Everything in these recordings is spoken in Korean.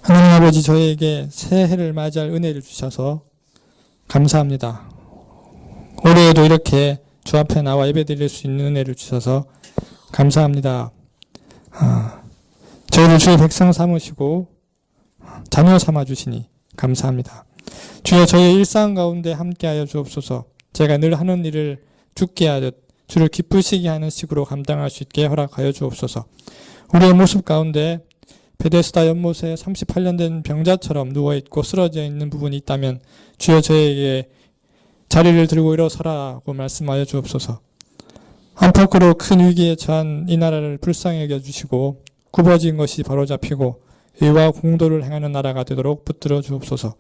하나님 아버지, 저희에게 새해를 맞이할 은혜를 주셔서 감사합니다. 올해에도 이렇게 주 앞에 나와 예배드릴 수 있는 은혜를 주셔서 감사합니다. 저희를 주의 백성 삼으시고 자녀 삼아주시니 감사합니다. 주여, 저희의 일상 가운데 함께하여 주옵소서. 제가 늘 하는 일을 주께 하듯 주를 기쁘시게 하는 식으로 감당할 수 있게 허락하여 주옵소서. 우리의 모습 가운데 베데스다 연못에 38년 된 병자처럼 누워있고 쓰러져 있는 부분이 있다면 주여, 저에게 자리를 들고 일어서라고 말씀하여 주옵소서. 안팎으로 큰 위기에 처한 이 나라를 불쌍히 여겨주시고 굽어진 것이 바로잡히고 의와 공도를 행하는 나라가 되도록 붙들어 주옵소서.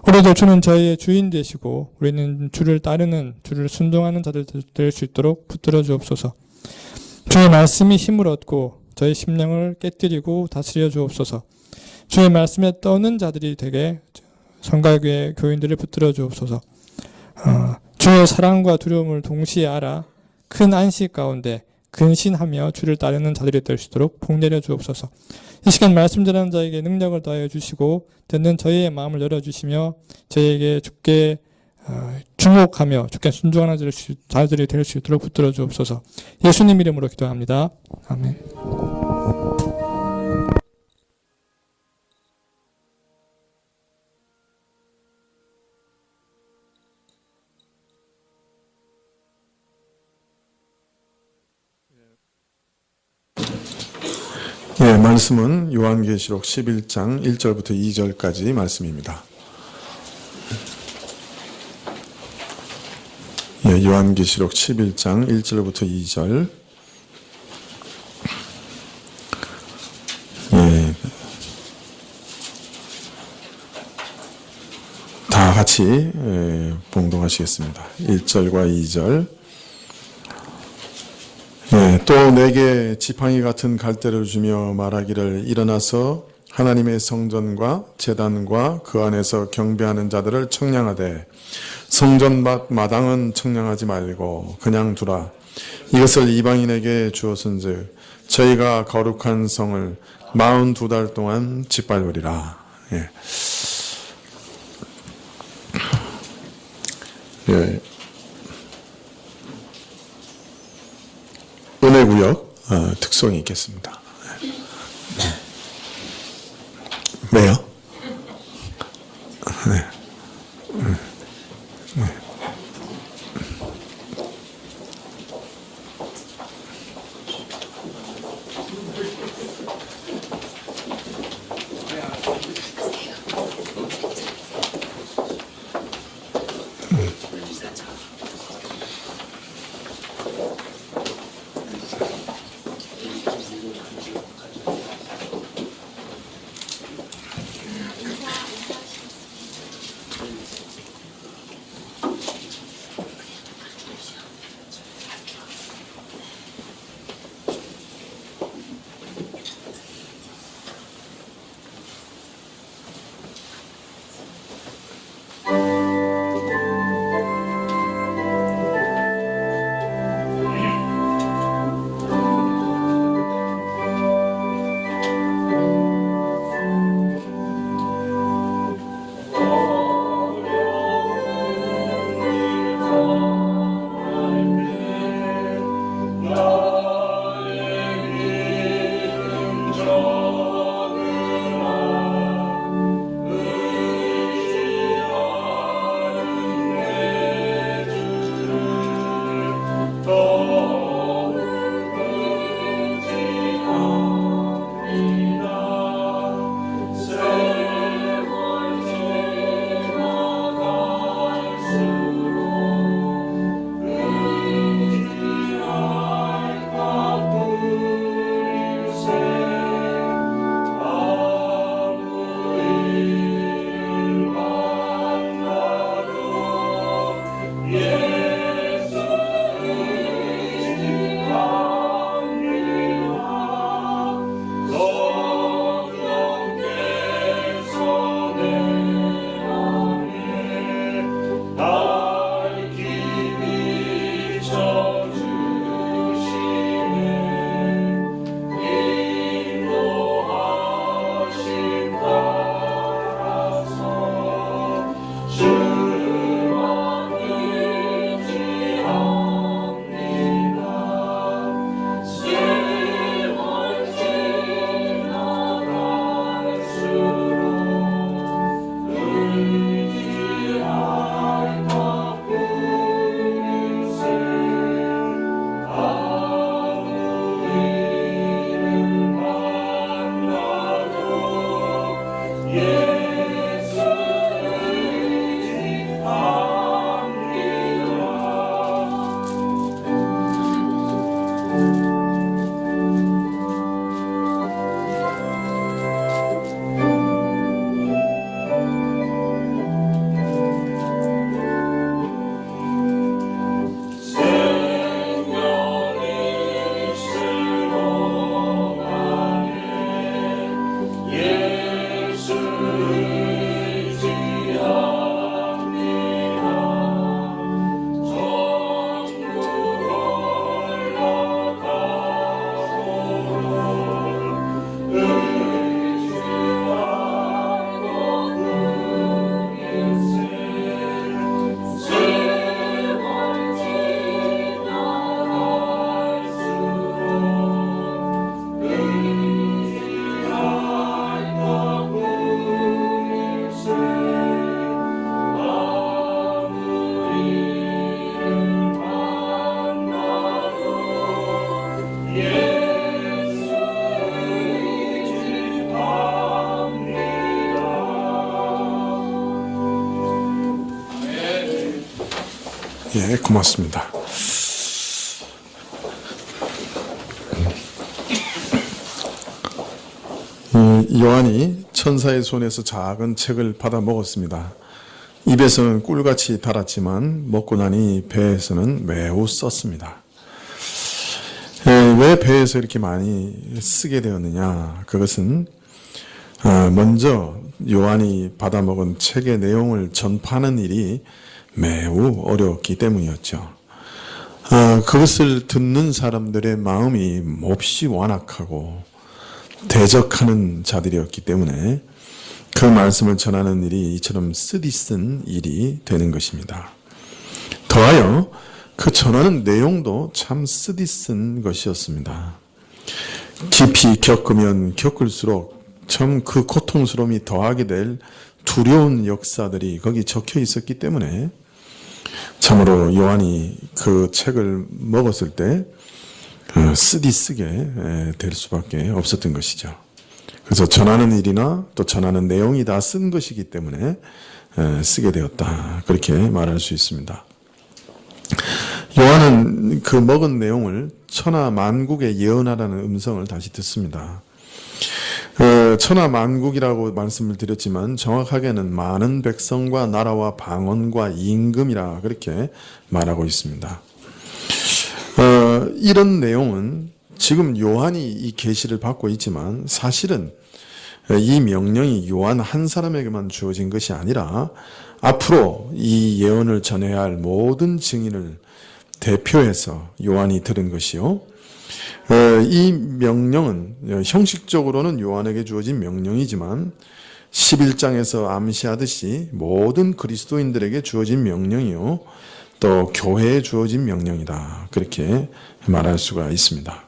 올해도 주는 저희의 주인 되시고 우리는 주를 따르는, 주를 순종하는 자들 될 수 있도록 붙들어 주옵소서. 주의 말씀이 힘을 얻고 저희 심령을 깨뜨리고 다스려 주옵소서. 주의 말씀에 떠는 자들이 되게 성가교회 교인들을 붙들어 주옵소서. 주의 사랑과 두려움을 동시에 알아 큰 안식 가운데 근신하며 주를 따르는 자들이 될 수 있도록 복 내려 주옵소서. 이 시간 말씀 전하는 자에게 능력을 더하여 주시고 듣는 저희의 마음을 열어주시며 저희에게 주께 주목하며 주께 순종하는 자들이 될 수 있도록 붙들어 주옵소서. 예수님 이름으로 기도합니다. 아멘. 예, 말씀은 요한계시록 11장 1절부터 2절까지 말씀입니다. 예, 요한계시록 11장 1절부터 2절. 예, 다 같이 봉독하시겠습니다. 1절과 2절. 또 내게 지팡이 같은 갈대를 주며 말하기를, 일어나서 하나님의 성전과 제단과 그 안에서 경배하는 자들을 청량하되 성전 마당은 청량하지 말고 그냥 두라. 이것을 이방인에게 주었은즉 저희가 거룩한 성을 42달 동안 짓밟으리라. 예. 예. 은혜구역 특성이 있겠습니다. 왜요? 네. 예, 고맙습니다. 요한이 천사의 손에서 작은 책을 받아 먹었습니다. 입에서는 꿀같이 달았지만 먹고 나니 배에서는 매우 썼습니다. 왜 배에서 이렇게 많이 쓰게 되었느냐? 그것은 먼저 요한이 받아 먹은 책의 내용을 전파하는 일이 매우 어려웠기 때문이었죠. 그것을 듣는 사람들의 마음이 몹시 완악하고 대적하는 자들이었기 때문에 그 말씀을 전하는 일이 이처럼 쓰디쓴 일이 되는 것입니다. 더하여 그 전하는 내용도 참 쓰디쓴 것이었습니다. 깊이 겪으면 겪을수록 참 그 고통스러움이 더하게 될 두려운 역사들이 거기 적혀 있었기 때문에 참으로 요한이 그 책을 먹었을 때 쓰디쓰게 될 수밖에 없었던 것이죠. 그래서 전하는 일이나 또 전하는 내용이 다 쓴 것이기 때문에 쓰게 되었다. 그렇게 말할 수 있습니다. 요한은 그 먹은 내용을 천하 만국에 예언하라는 음성을 다시 듣습니다. 천하 만국이라고 말씀을 드렸지만 정확하게는 많은 백성과 나라와 방언과 임금이라 그렇게 말하고 있습니다. 이런 내용은 지금 요한이 이 계시를 받고 있지만 사실은 이 명령이 요한 한 사람에게만 주어진 것이 아니라 앞으로 이 예언을 전해야 할 모든 증인을 대표해서 요한이 들은 것이요. 이 명령은 형식적으로는 요한에게 주어진 명령이지만 11장에서 암시하듯이 모든 그리스도인들에게 주어진 명령이요. 또 교회에 주어진 명령이다. 그렇게 말할 수가 있습니다.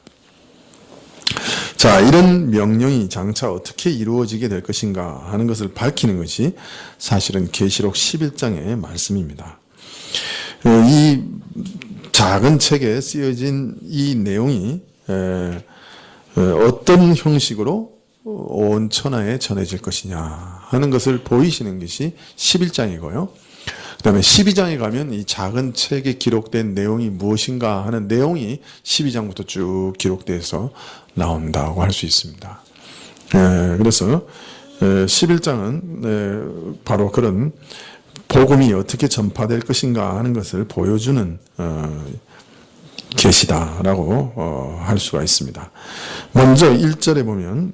자, 이런 명령이 장차 어떻게 이루어지게 될 것인가 하는 것을 밝히는 것이 사실은 계시록 11장의 말씀입니다. 이 작은 책에 쓰여진 이 내용이 어떤 형식으로 온 천하에 전해질 것이냐 하는 것을 보이시는 것이 11장이고요. 그 다음에 12장에 가면 이 작은 책에 기록된 내용이 무엇인가 하는 내용이 12장부터 쭉 기록돼서 나온다고 할 수 있습니다. 그래서 11장은 바로 그런 복음이 어떻게 전파될 것인가 하는 것을 보여주는 계시다라고 할 수가 있습니다. 먼저 1절에 보면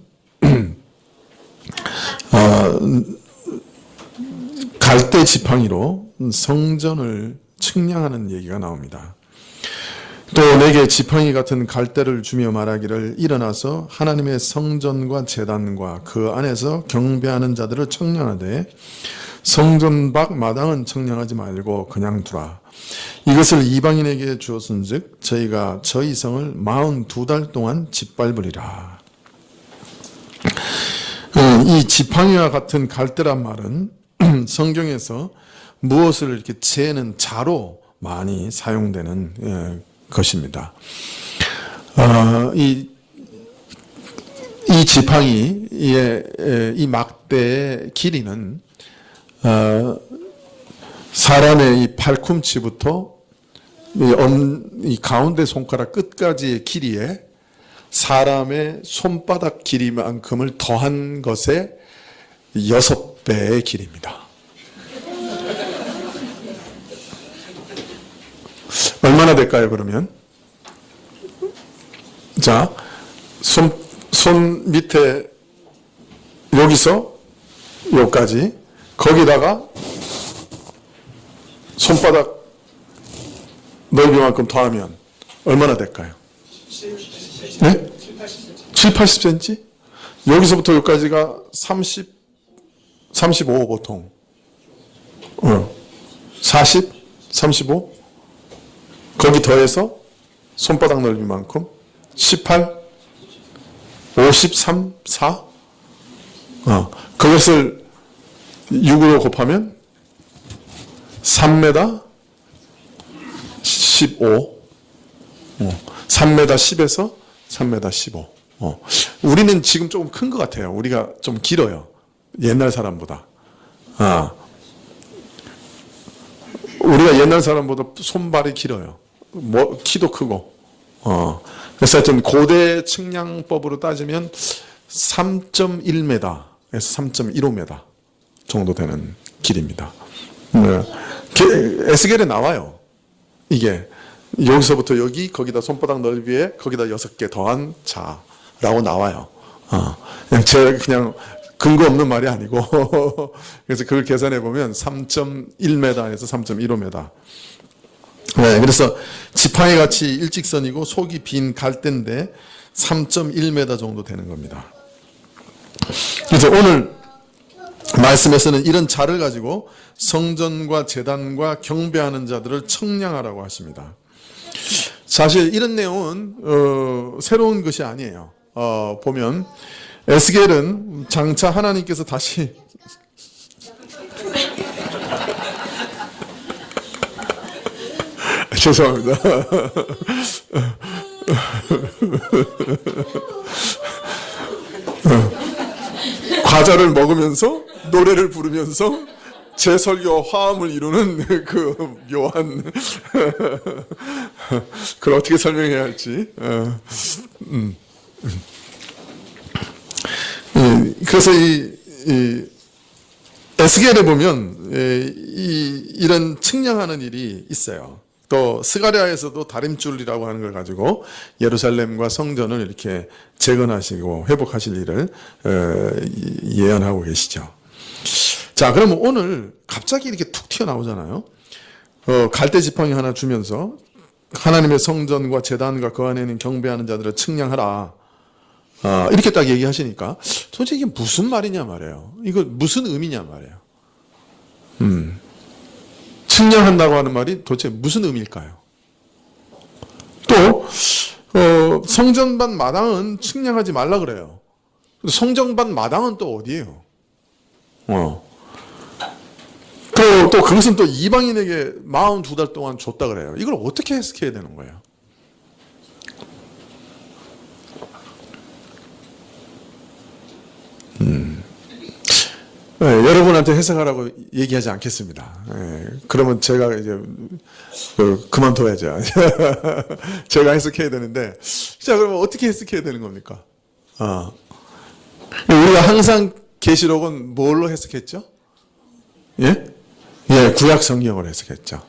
갈대 지팡이로 성전을 측량하는 얘기가 나옵니다. 또 내게 지팡이 같은 갈대를 주며 말하기를 일어나서 하나님의 성전과 제단과 그 안에서 경배하는 자들을 측량하되 성전 밖 마당은 측량하지 말고 그냥 두라. 이것을 이방인에게 주었은즉 저희가 저희 성을 42달 동안 짓밟으리라. 이 지팡이와 같은 갈대란 말은 성경에서 무엇을 이렇게 재는 자로 많이 사용되는 것입니다. 이 지팡이의 이 막대의 길이는 사람의 이 팔꿈치부터 이 가운데 손가락 끝까지의 길이에 사람의 손바닥 길이만큼을 더한 것의 6배의 길입니다. 얼마나 될까요, 그러면? 자, 손 밑에, 여기서 여기까지, 거기다가 손바닥 넓이만큼 더하면 얼마나 될까요? 네? 7, 80cm? 여기서부터 여기까지가 35 보통. 40? 35? 거기 더해서 손바닥 넓이만큼 18? 53? 4? 그것을 6으로 곱하면 3m 15. 3m 10에서 3m 15. 우리는 지금 조금 큰 것 같아요. 우리가 좀 길어요. 옛날 사람보다. 우리가 옛날 사람보다 손발이 길어요. 키도 크고. 그래서 하여튼 고대 측량법으로 따지면 3.1m에서 3.15m 정도 되는 길입니다. 에스겔에 나와요. 이게 여기서부터 여기, 거기다 손바닥 넓이에 거기다 6개 더한 자라고 나와요. 그냥 근거 없는 말이 아니고 그래서 그걸 계산해 보면 3.1m에서 3.15m. 네, 그래서 지팡이 같이 일직선이고 속이 빈 갈대인데 3.1m 정도 되는 겁니다. 그래서 오늘 말씀에서는 이런 자를 가지고 성전과 제단과 경배하는 자들을 청량하라고 하십니다. 사실 이런 내용은 새로운 것이 아니에요. 보면 에스겔은 장차 하나님께서 다시 죄송합니다. 과자를 먹으면서 노래를 부르면서 제 설교 화음을 이루는 그 묘한 그걸 어떻게 설명해야 할지. 그래서 이 에스겔에 보면 이런 측량하는 일이 있어요. 또 스가랴에서도 다림줄이라고 하는 걸 가지고 예루살렘과 성전을 이렇게 재건하시고 회복하실 일을 예언하고 계시죠. 자, 그러면 오늘 갑자기 이렇게 툭 튀어나오잖아요. 갈대 지팡이 하나 주면서 하나님의 성전과 제단과 그 안에 있는 경배하는 자들을 측량하라. 이렇게 딱 얘기하시니까 도대체 이게 무슨 말이냐 말이에요. 이거 무슨 의미냐 말이에요. 측량한다고 하는 말이 도대체 무슨 의미일까요? 또 성전반 마당은 측량하지 말라 그래요. 성전반 마당은 또 어디예요? 또 그것은 또 이방인에게 42달 동안 줬다 그래요. 이걸 어떻게 해석해야 되는 거예요? 네, 여러분한테 해석하라고 얘기하지 않겠습니다. 네, 그러면 제가 이제 그만둬야죠. 제가 해석해야 되는데, 자, 그러면 어떻게 해석해야 되는 겁니까? 우리가 항상 계시록은 뭘로 해석했죠? 예, 구약 성경으로 해석했죠.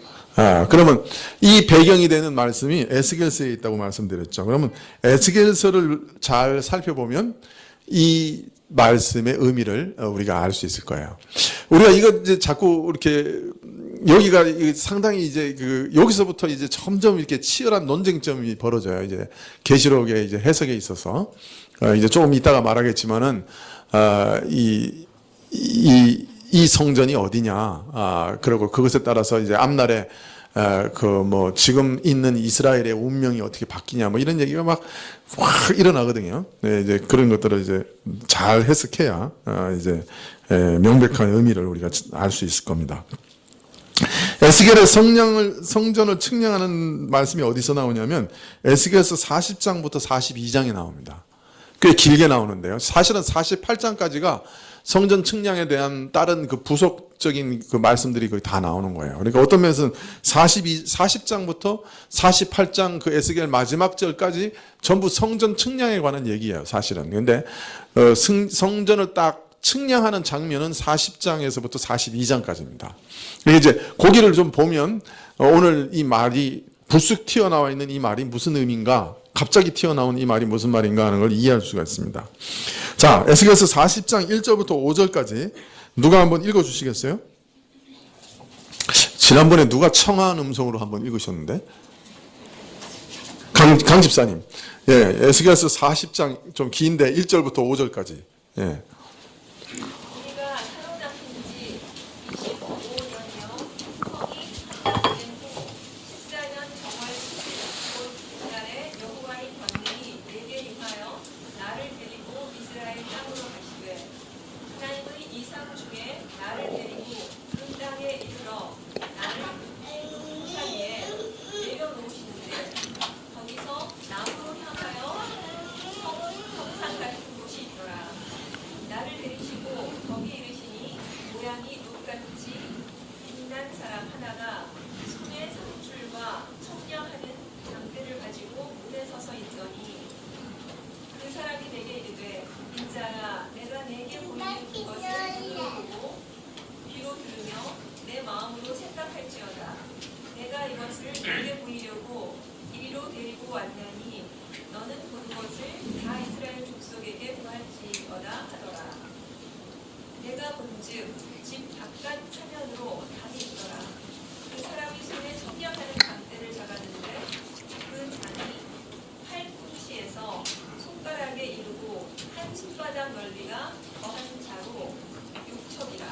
그러면 이 배경이 되는 말씀이 에스겔서에 있다고 말씀드렸죠. 그러면 에스겔서를 잘 살펴보면 이 말씀의 의미를 우리가 알 수 있을 거예요. 우리가 이거 이제 자꾸 이렇게 여기가 상당히 이제 여기서부터 이제 점점 이렇게 치열한 논쟁점이 벌어져요. 이제 계시록의 이제 해석에 있어서 이제 조금 이따가 말하겠지만은 이 성전이 어디냐, 그리고 그것에 따라서 이제 앞날에 지금 있는 이스라엘의 운명이 어떻게 바뀌냐, 이런 얘기가 막 확 일어나거든요. 네, 이제 그런 것들을 이제 잘 해석해야, 이제, 명백한 의미를 우리가 알 수 있을 겁니다. 에스겔의 성전을 측량하는 말씀이 어디서 나오냐면, 에스겔서 40장부터 42장에 나옵니다. 꽤 길게 나오는데요. 사실은 48장까지가 성전 측량에 대한 다른 그 부속적인 그 말씀들이 거의 다 나오는 거예요. 그러니까 어떤 면에서는 40장부터 48장 그 에스겔 마지막 절까지 전부 성전 측량에 관한 얘기예요, 사실은. 근데 성전을 딱 측량하는 장면은 40장에서부터 42장까지입니다. 이제 거기를 좀 보면 오늘 이 말이 불쑥 튀어나와 있는 이 말이 무슨 의미인가, 갑자기 튀어나온 이 말이 무슨 말인가 하는 걸 이해할 수가 있습니다. 자, 에스겔서 40장 1절부터 5절까지 누가 한번 읽어주시겠어요? 지난번에 누가 청아한 음성으로 한번 읽으셨는데? 강 집사님. 예, 에스겔서 40장 좀 긴데 1절부터 5절까지. 예. 우리가 사로잡힌 지 15년이요 성이 한달 된 후 14년 정월 10일 곧 그날에 여호와의 권능이 내게 임하여 나를 데리고 이스라엘 땅으로 가시되 하나님의 이상 중에 나를 데리고 그 땅에 이르러 나를 동산 위에 내려놓으시는데 거기서 남으로 향하여 성은 평상 같은 곳이 있더라. 나를 데리시고 거기 이르시니 모양이 눈같이 빛난 사람 하나가 손에 상줄과 청량하는 장대를 가지고 문에 서서 있더니 그 사람이 내게 이르되 인자야 내가 내게 보이는 그것을 눈으로 보고 귀로 들으며 내 마음으로 생각할지어다. 내가 이것을 내게 보이려고 이리로 데리고 왔나니 너는 본 것을 다 이스라엘 족속에게 구할지어다 하더라. 내가 본즉 집 바깥 차면으로 담이 있더라. 그 사람이 손에 청량하는 장대를 잡았는데 그 잔이 팔꿈치에서 손가락에 이르고 한 손바닥 넓이가 더한 자로 6척이라.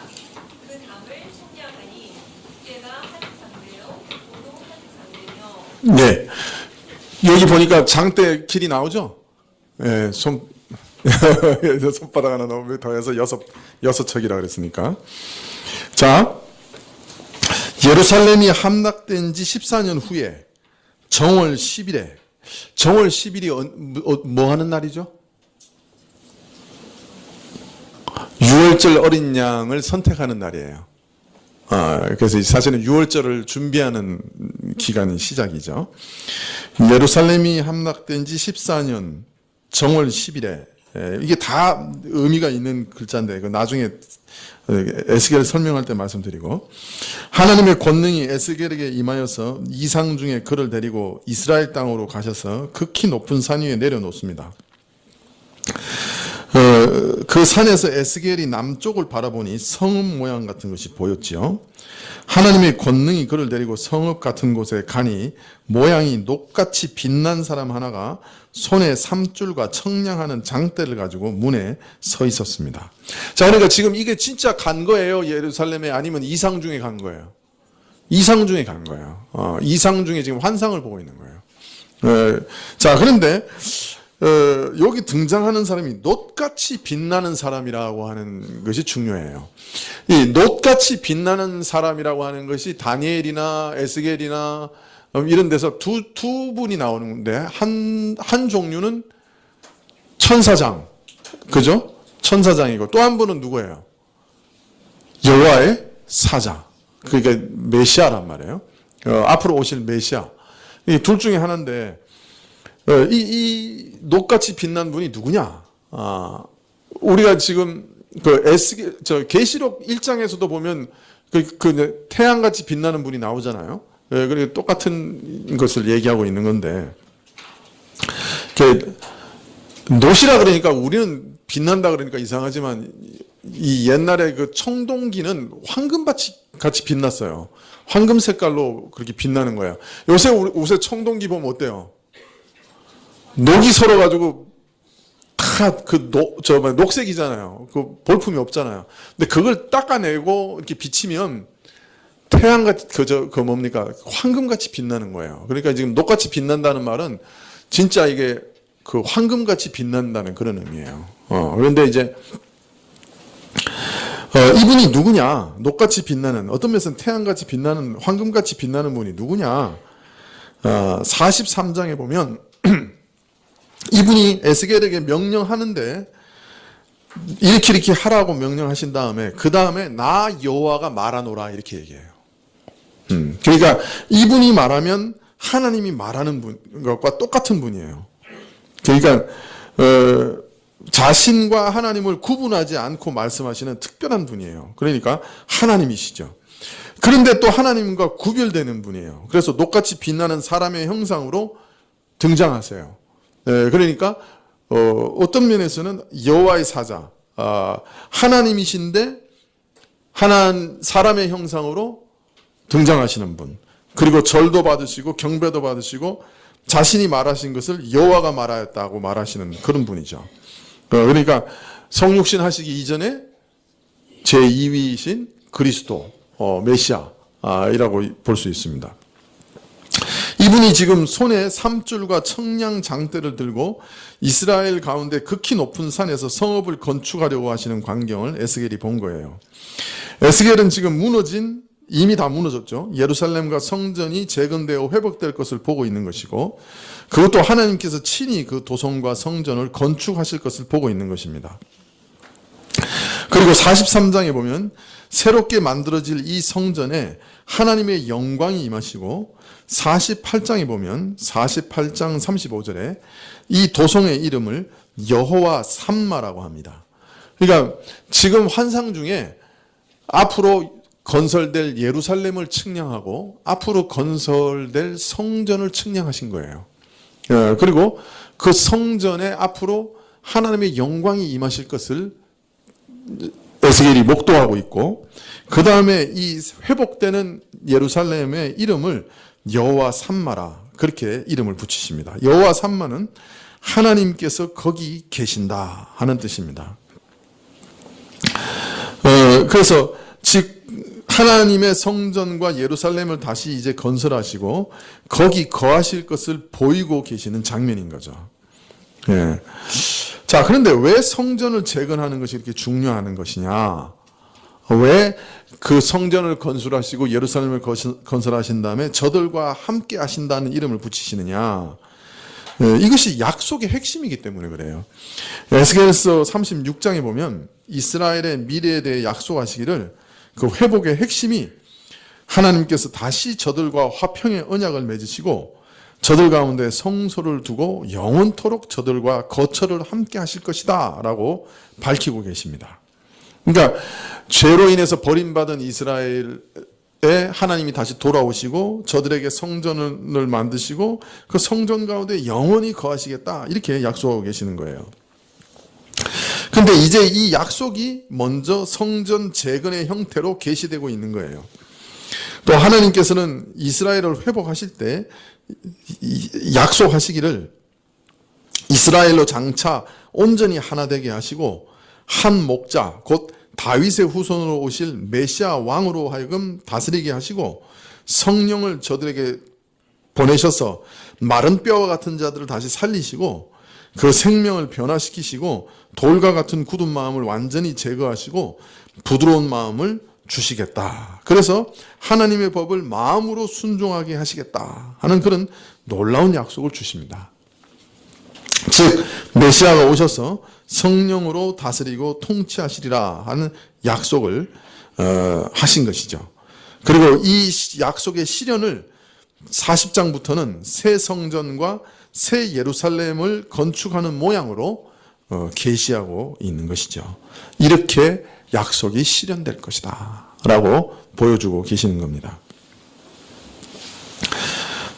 그 담을 청량하니 두께가 한 장대요 고도 한 장대며. 네. 여기 보니까 장대 길이 나오죠? 예, 손바닥 하나 넣으면 더해서 여섯 척이라 그랬으니까. 자, 예루살렘이 함락된 지 14년 후에 정월 10일에, 정월 10일이 뭐 하는 날이죠? 유월절 어린 양을 선택하는 날이에요. 그래서 사실은 유월절을 준비하는 기간이 시작이죠. 예루살렘이 함락된 지 14년 정월 10일에 이게 다 의미가 있는 글자인데 그 나중에 에스겔 설명할 때 말씀드리고, 하나님의 권능이 에스겔에게 임하여서 이상 중에 그를 데리고 이스라엘 땅으로 가셔서 극히 높은 산 위에 내려놓습니다. 그 산에서 에스겔이 남쪽을 바라보니 성읍 모양 같은 것이 보였지요. 하나님의 권능이 그를 데리고 성읍 같은 곳에 가니 모양이 녹같이 빛난 사람 하나가 손에 삼줄과 청량하는 장대를 가지고 문에 서 있었습니다. 자, 그러니까 지금 이게 진짜 간 거예요? 예루살렘에? 아니면 이상 중에 간 거예요? 이상 중에 간 거예요. 이상 중에 지금 환상을 보고 있는 거예요. 자, 그런데 여기 등장하는 사람이 놋같이 빛나는 사람이라고 하는 것이 중요해요. 이 놋같이 빛나는 사람이라고 하는 것이 다니엘이나 에스겔이나 이런 데서 두 분이 나오는데 한 종류는 천사장, 그죠? 천사장이고 또 한 분은 누구예요? 여호와의 사자. 그러니까 메시아란 말이에요. 앞으로 오실 메시아. 이 둘 중에 하나인데 이 녹같이 빛난 분이 누구냐? 우리가 지금 계시록 1장에서도 보면 그 태양같이 빛나는 분이 나오잖아요. 그리고 똑같은 것을 얘기하고 있는 건데, 놋이라 그러니까 우리는 빛난다 그러니까 이상하지만 이 옛날에 그 청동기는 황금같이 빛났어요. 황금 색깔로 그렇게 빛나는 거예요. 요새 청동기 보면 어때요? 녹이 설어가지고 다 녹색이잖아요. 그 볼품이 없잖아요. 근데 그걸 닦아내고 이렇게 비치면 태양같이 뭡니까? 황금같이 빛나는 거예요. 그러니까 지금 녹같이 빛난다는 말은 진짜 이게 그 황금같이 빛난다는 그런 의미예요. 그런데 이제 이분이 누구냐? 녹같이 빛나는, 어떤 면에서는 태양같이 빛나는, 황금같이 빛나는 분이 누구냐? 43장에 보면 이분이 에스겔에게 명령하는데 이렇게 하라고 명령하신 다음에 그 다음에 나 여호와가 말하노라 이렇게 얘기해요. 그러니까 이분이 말하면 하나님이 말하는 것과 똑같은 분이에요. 그러니까 자신과 하나님을 구분하지 않고 말씀하시는 특별한 분이에요. 그러니까 하나님이시죠. 그런데 또 하나님과 구별되는 분이에요. 그래서 녹같이 빛나는 사람의 형상으로 등장하세요. 그러니까 어떤 면에서는 여호와의 사자, 하나님이신데 사람의 형상으로 등장하시는 분. 그리고 절도 받으시고 경배도 받으시고 자신이 말하신 것을 여호와가 말하였다고 말하시는 그런 분이죠. 그러니까 성육신 하시기 이전에 제2위이신 그리스도, 메시아이라고 볼 수 있습니다. 이분이 지금 손에 삼줄과 청량 장대를 들고 이스라엘 가운데 극히 높은 산에서 성읍을 건축하려고 하시는 광경을 에스겔이 본 거예요. 에스겔은 지금 이미 다 무너졌죠. 예루살렘과 성전이 재건되어 회복될 것을 보고 있는 것이고, 그것도 하나님께서 친히 그 도성과 성전을 건축하실 것을 보고 있는 것입니다. 그리고 43장에 보면 새롭게 만들어질 이 성전에 하나님의 영광이 임하시고, 48장에 보면 48장 35절에 이 도성의 이름을 여호와 삼마라고 합니다. 그러니까 지금 환상 중에 앞으로 건설될 예루살렘을 측량하고 앞으로 건설될 성전을 측량하신 거예요. 그리고 그 성전에 앞으로 하나님의 영광이 임하실 것을 에스겔이 목도하고 있고, 그 다음에 이 회복되는 예루살렘의 이름을 여호와 삼마라 그렇게 이름을 붙이십니다. 여호와 삼마는 하나님께서 거기 계신다 하는 뜻입니다. 그래서 즉 하나님의 성전과 예루살렘을 다시 이제 건설하시고 거기 거하실 것을 보이고 계시는 장면인 거죠. 예. 자, 그런데 왜 성전을 재건하는 것이 이렇게 중요한 것이냐? 왜 그 성전을 건설하시고 예루살렘을 건설하신 다음에 저들과 함께 하신다는 이름을 붙이시느냐? 이것이 약속의 핵심이기 때문에 그래요. 에스겔서 36장에 보면 이스라엘의 미래에 대해 약속하시기를 그 회복의 핵심이 하나님께서 다시 저들과 화평의 언약을 맺으시고 저들 가운데 성소를 두고 영원토록 저들과 거처를 함께 하실 것이다 라고 밝히고 계십니다. 그러니까 죄로 인해서 버림받은 이스라엘에 하나님이 다시 돌아오시고 저들에게 성전을 만드시고 그 성전 가운데 영원히 거하시겠다 이렇게 약속하고 계시는 거예요. 근데 이제 이 약속이 먼저 성전 재건의 형태로 계시되고 있는 거예요. 또 하나님께서는 이스라엘을 회복하실 때 약속하시기를 이스라엘로 장차 온전히 하나 되게 하시고 한 목자 곧 다윗의 후손으로 오실 메시아 왕으로 하여금 다스리게 하시고 성령을 저들에게 보내셔서 마른 뼈와 같은 자들을 다시 살리시고 그 생명을 변화시키시고 돌과 같은 굳은 마음을 완전히 제거하시고 부드러운 마음을 주시겠다. 그래서 하나님의 법을 마음으로 순종하게 하시겠다 하는 그런 놀라운 약속을 주십니다. 즉 메시아가 오셔서 성령으로 다스리고 통치하시리라 하는 약속을 하신 것이죠. 그리고 이 약속의 실현을 40장부터는 새 성전과 새 예루살렘을 건축하는 모양으로 계시하고 있는 것이죠. 이렇게 약속이 실현될 것이다 라고 보여주고 계시는 겁니다.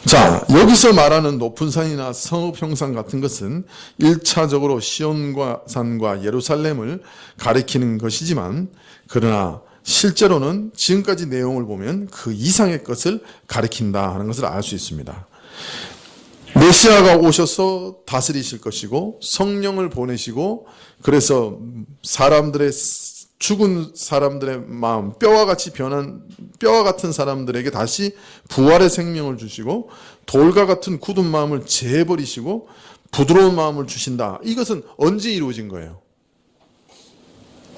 자, 여기서 말하는 높은 산이나 성읍 형상 같은 것은 1차적으로 시온과 산과 예루살렘을 가리키는 것이지만 그러나 실제로는 지금까지 내용을 보면 그 이상의 것을 가리킨다 하는 것을 알 수 있습니다. 메시아가 오셔서 다스리실 것이고 성령을 보내시고 그래서 죽은 사람들의 마음, 뼈와 같은 사람들에게 다시 부활의 생명을 주시고 돌과 같은 굳은 마음을 재버리시고 부드러운 마음을 주신다. 이것은 언제 이루어진 거예요?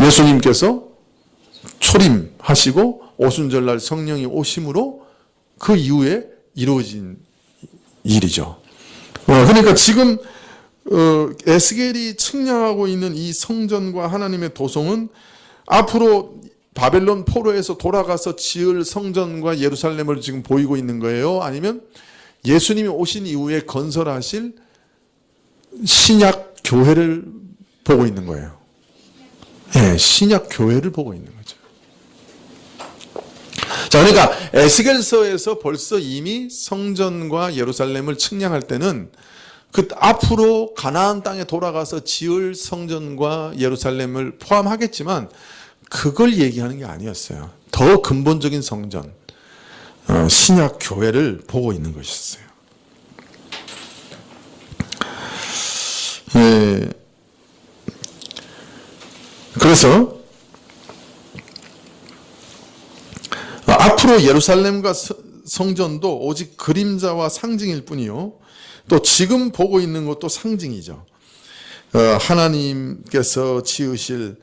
예수님께서 초림하시고 오순절날 성령이 오심으로 그 이후에 이루어진 일이죠. 그러니까 지금 에스겔이 측량하고 있는 이 성전과 하나님의 도성은 앞으로 바벨론 포로에서 돌아가서 지을 성전과 예루살렘을 지금 보이고 있는 거예요? 아니면 예수님이 오신 이후에 건설하실 신약 교회를 보고 있는 거예요? 네, 신약 교회를 보고 있는 거죠. 자, 그러니까 에스겔서에서 벌써 이미 성전과 예루살렘을 측량할 때는 그 앞으로 가나안 땅에 돌아가서 지을 성전과 예루살렘을 포함하겠지만 그걸 얘기하는 게 아니었어요. 더 근본적인 성전, 신약 교회를 보고 있는 것이었어요. 예. 그래서 앞으로 예루살렘과 성전도 오직 그림자와 상징일 뿐이요, 또 지금 보고 있는 것도 상징이죠. 하나님께서 지으실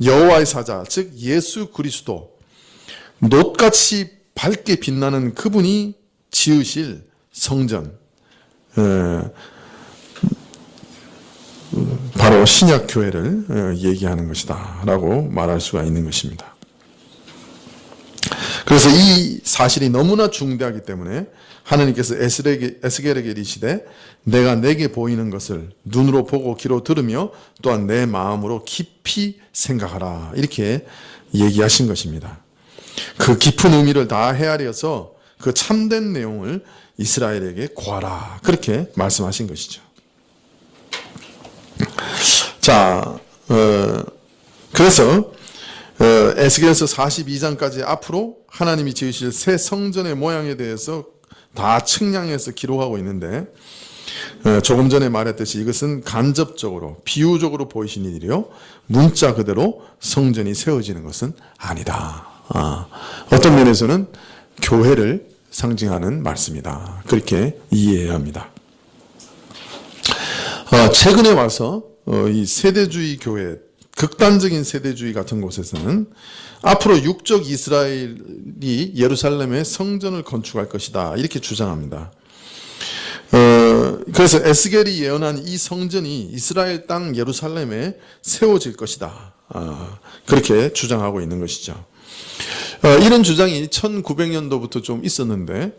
여호와의 사자, 즉 예수 그리스도, 놋같이 밝게 빛나는 그분이 지으실 성전, 바로 신약 교회를 얘기하는 것이다 라고 말할 수가 있는 것입니다. 그래서 이 사실이 너무나 중대하기 때문에 하나님께서 에스겔에게 이르시되 내가 내게 보이는 것을 눈으로 보고 귀로 들으며 또한 내 마음으로 깊이 생각하라, 이렇게 얘기하신 것입니다. 그 깊은 의미를 다 헤아려서 그 참된 내용을 이스라엘에게 구하라, 그렇게 말씀하신 것이죠. 자, 그래서 에스겔서 42장까지 앞으로 하나님이 지으실 새 성전의 모양에 대해서 다 측량해서 기록하고 있는데, 조금 전에 말했듯이 이것은 간접적으로 비유적으로 보이신 일이요, 문자 그대로 성전이 세워지는 것은 아니다. 어떤 면에서는 교회를 상징하는 말씀이다, 그렇게 이해해야 합니다. 최근에 와서 이 세대주의 교회, 극단적인 세대주의 같은 곳에서는 앞으로 육적 이스라엘이 예루살렘에 성전을 건축할 것이다, 이렇게 주장합니다. 그래서 에스겔이 예언한 이 성전이 이스라엘 땅 예루살렘에 세워질 것이다, 그렇게 주장하고 있는 것이죠. 이런 주장이 1900년도부터 좀 있었는데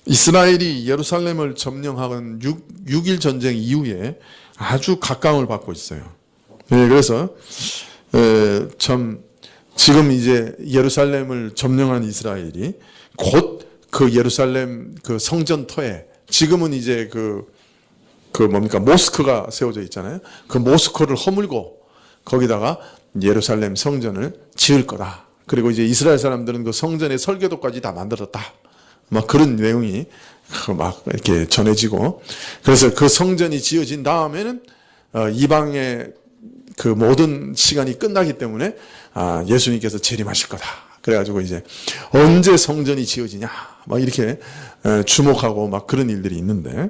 이스라엘이 예루살렘을 점령한 6.1 전쟁 이후에 아주 각광을 받고 있어요. 그래서 지금 이제 예루살렘을 점령한 이스라엘이 곧 그 예루살렘 그 성전터에, 지금은 이제 모스크가 세워져 있잖아요. 그 모스크를 허물고 거기다가 예루살렘 성전을 지을 거다. 그리고 이제 이스라엘 사람들은 그 성전의 설계도까지 다 만들었다, 막 그런 내용이 막 이렇게 전해지고, 그래서 그 성전이 지어진 다음에는 이방의 그 모든 시간이 끝나기 때문에 예수님께서 재림하실 거다. 그래가지고 이제 언제 성전이 지어지냐 막 이렇게 주목하고 막 그런 일들이 있는데,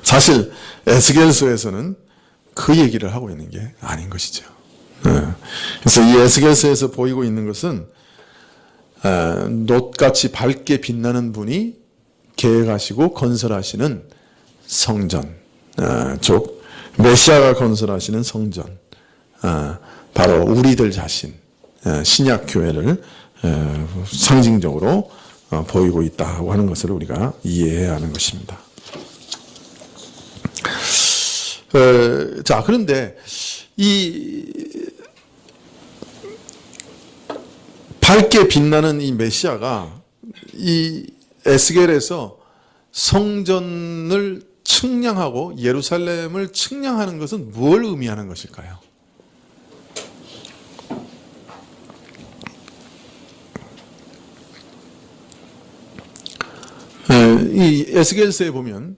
사실 에스겔서에서는 그 얘기를 하고 있는 게 아닌 것이죠. 그래서 이 에스겔서에서 보이고 있는 것은 놋같이 밝게 빛나는 분이 계획하시고 건설하시는 성전, 즉 메시아가 건설하시는 성전, 바로 우리들 자신, 신약 교회를 상징적으로 보이고 있다고 하는 것을 우리가 이해해야 하는 것입니다. 자, 그런데 이 밝게 빛나는 이 메시아가 이 에스겔에서 성전을 측량하고 예루살렘을 측량하는 것은 뭘 의미하는 것일까요? 이 에스겔서에 보면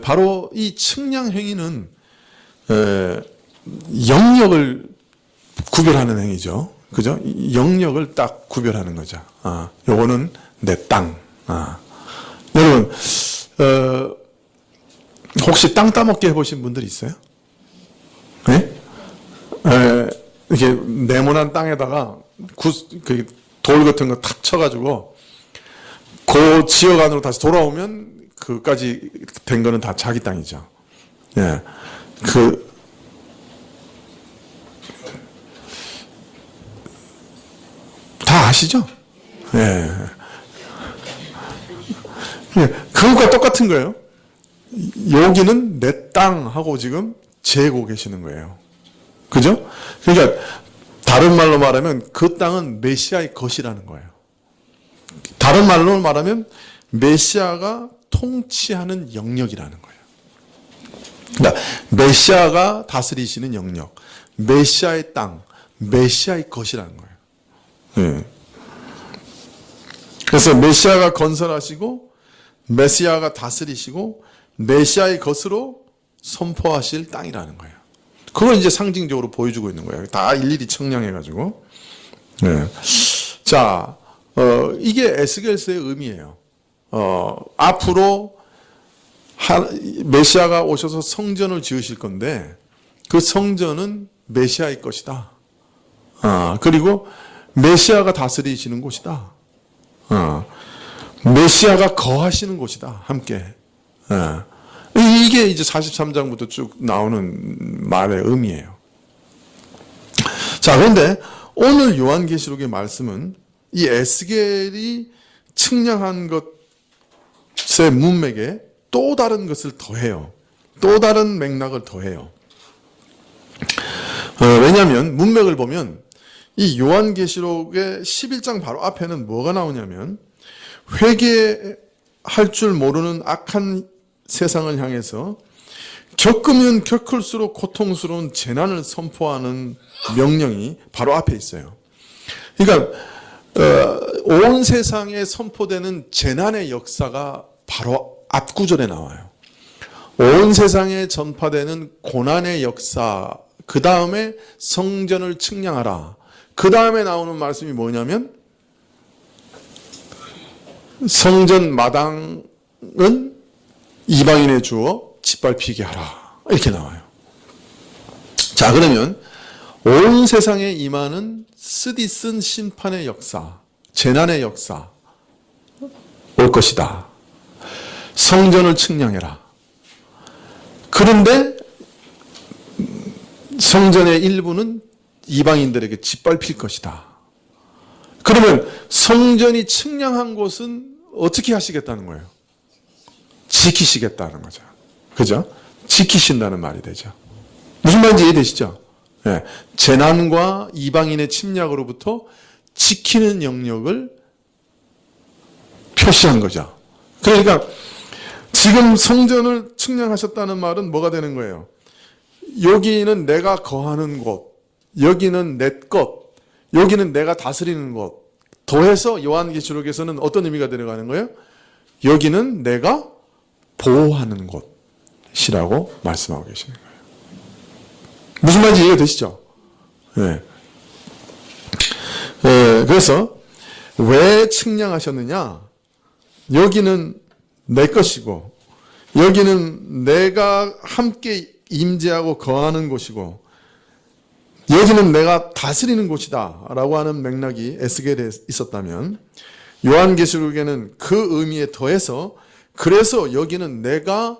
바로 이 측량 행위는 영역을 구별하는 행위죠. 그죠? 영역을 딱 구별하는 거죠. 요거는 내 땅. 여러분, 혹시 땅 따먹게 해보신 분들 있어요? 네? 이렇게 네모난 땅에다가 돌 같은 거 탁 쳐가지고 그 지역 안으로 다시 돌아오면 그까지 된 거는 다 자기 땅이죠. 예. 다 아시죠? 예. 예. 그것과 똑같은 거예요. 여기는 내 땅하고 지금 재고 계시는 거예요. 그죠? 그러니까 다른 말로 말하면 그 땅은 메시아의 것이라는 거예요. 다른 말로 말하면 메시아가 통치하는 영역이라는 거예요. 그러니까 메시아가 다스리시는 영역, 메시아의 땅, 메시아의 것이라는 거예요. 네. 그래서 메시아가 건설하시고 메시아가 다스리시고 메시아의 것으로 선포하실 땅이라는 거예요. 그걸 이제 상징적으로 보여주고 있는 거예요. 다 일일이 청량해가지고. 네. 자, 이게 에스겔서의 의미예요. 앞으로 메시아가 오셔서 성전을 지으실 건데 그 성전은 메시아의 것이다. 그리고 메시아가 다스리시는 곳이다. 메시아가 거하시는 곳이다. 함께. 이게 이제 43장부터 쭉 나오는 말의 의미예요. 자, 그런데 오늘 요한계시록의 말씀은 이 에스겔이 측량한 것의 문맥에 또 다른 것을 더해요. 또 다른 맥락을 더해요. 왜냐하면 문맥을 보면 이 요한계시록의 11장 바로 앞에는 뭐가 나오냐면 회개할 줄 모르는 악한 세상을 향해서 겪으면 겪을수록 고통스러운 재난을 선포하는 명령이 바로 앞에 있어요. 그러니까 온 세상에 선포되는 재난의 역사가 바로 앞 구절에 나와요. 온 세상에 전파되는 고난의 역사, 그 다음에 성전을 측량하라. 그 다음에 나오는 말씀이 뭐냐면 성전 마당은 이방인에 주어 짓밟히게 하라. 이렇게 나와요. 자, 그러면 온 세상에 임하는 쓰디쓴 심판의 역사, 재난의 역사 올 것이다. 성전을 측량해라. 그런데 성전의 일부는 이방인들에게 짓밟힐 것이다. 그러면 성전이 측량한 곳은 어떻게 하시겠다는 거예요? 지키시겠다는 거죠. 그죠? 지키신다는 말이 되죠. 무슨 말인지 이해되시죠? 네. 재난과 이방인의 침략으로부터 지키는 영역을 표시한 거죠. 그러니까 지금 성전을 측량하셨다는 말은 뭐가 되는 거예요? 여기는 내가 거하는 곳, 여기는 내 것, 여기는 내가 다스리는 곳. 더해서 요한계시록에서는 어떤 의미가 들어가는 거예요? 여기는 내가 보호하는 곳이라고 말씀하고 계시는 거예요. 무슨 말인지 이해가 되시죠? 네. 그래서 왜 측량하셨느냐? 여기는 내 것이고 여기는 내가 함께 임재하고 거하는 곳이고 여기는 내가 다스리는 곳이다 라고 하는 맥락이 에스겔에 있었다면 요한계시록에는 그 의미에 더해서 그래서 여기는 내가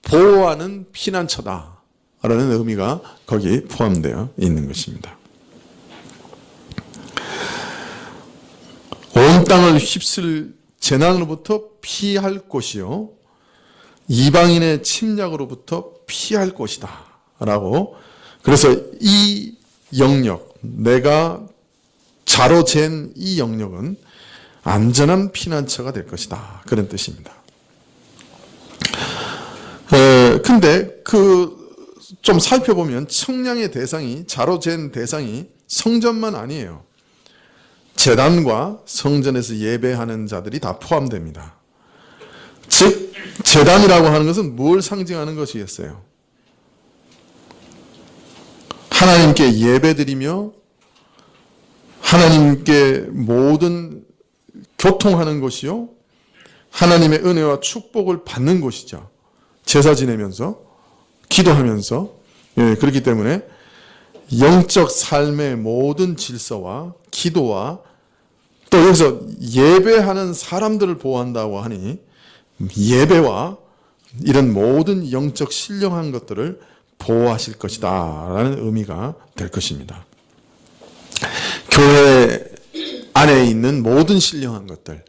보호하는 피난처다 라는 의미가 거기 포함되어 있는 것입니다. 온 땅을 휩쓸 재난으로부터 피할 곳이요 이방인의 침략으로부터 피할 곳이다 라고. 그래서 이 영역, 내가 자로 잰 이 영역은 안전한 피난처가 될 것이다. 그런 뜻입니다. 근데 좀 살펴보면 청량의 대상이, 자로 잰 대상이 성전만 아니에요. 제단과 성전에서 예배하는 자들이 다 포함됩니다. 즉, 제단이라고 하는 것은 뭘 상징하는 것이겠어요? 하나님께 예배드리며 하나님께 모든 교통하는 것이요 하나님의 은혜와 축복을 받는 곳이죠. 제사 지내면서 기도하면서. 그렇기 때문에 영적 삶의 모든 질서와 기도와 또 여기서 예배하는 사람들을 보호한다고 하니 예배와 이런 모든 영적 신령한 것들을 보호하실 것이다 라는 의미가 될 것입니다. 교회 안에 있는 모든 신령한 것들,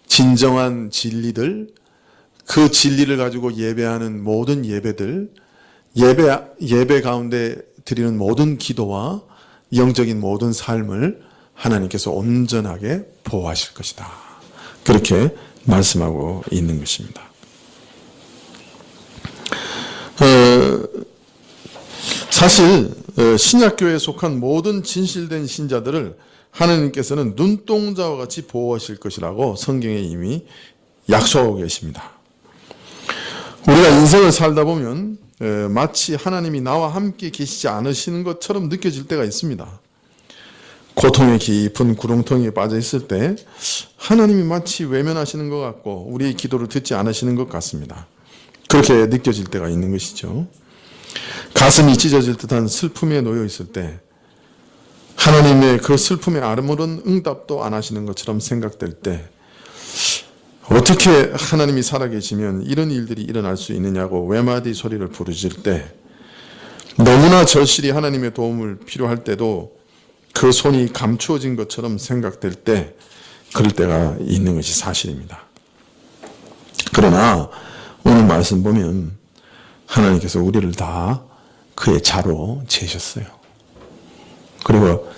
진정한 진리들, 그 진리를 가지고 예배하는 모든 예배들, 예배 가운데 드리는 모든 기도와 영적인 모든 삶을 하나님께서 온전하게 보호하실 것이다. 그렇게 말씀하고 있는 것입니다. 사실 신약교회에 속한 모든 진실된 신자들을 하나님께서는 눈동자와 같이 보호하실 것이라고 성경에 이미 약속하고 계십니다. 우리가 인생을 살다 보면 마치 하나님이 나와 함께 계시지 않으시는 것처럼 느껴질 때가 있습니다. 고통의 깊은 구렁텅이에 빠져 있을 때 하나님이 마치 외면하시는 것 같고 우리의 기도를 듣지 않으시는 것 같습니다. 그렇게 느껴질 때가 있는 것이죠. 가슴이 찢어질 듯한 슬픔에 놓여 있을 때 하나님의 그 슬픔에 아무런 응답도 안 하시는 것처럼 생각될 때 어떻게 하나님이 살아계시면 이런 일들이 일어날 수 있느냐고 외마디 소리를 부르실 때 너무나 절실히 하나님의 도움을 필요할 때도 그 손이 감추어진 것처럼 생각될 때 그럴 때가 있는 것이 사실입니다. 그러나 오늘 말씀 보면 하나님께서 우리를 다 그의 자로 재셨어요. 그리고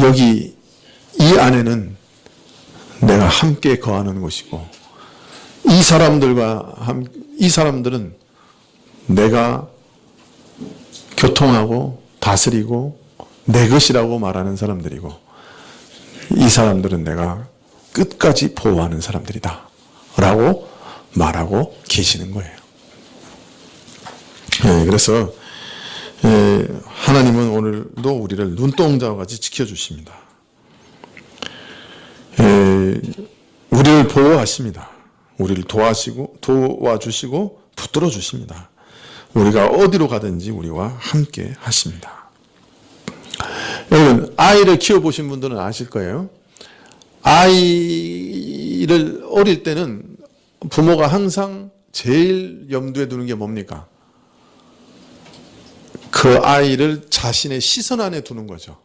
여기 이 안에는 내가 함께 거하는 곳이고 이 사람들은 내가 교통하고 다스리고 내 것이라고 말하는 사람들이고 이 사람들은 내가 끝까지 보호하는 사람들이다 라고 말하고 계시는 거예요. 그래서 하나님은 오늘도 우리를 눈동자와 같이 지켜주십니다. 우리를 보호하십니다. 우리를 도와주시고 붙들어 주십니다. 우리가 어디로 가든지 우리와 함께 하십니다. 여러분, 아이를 키워보신 분들은 아실 거예요. 아이를 어릴 때는 부모가 항상 제일 염두에 두는 게 뭡니까? 그 아이를 자신의 시선 안에 두는 거죠.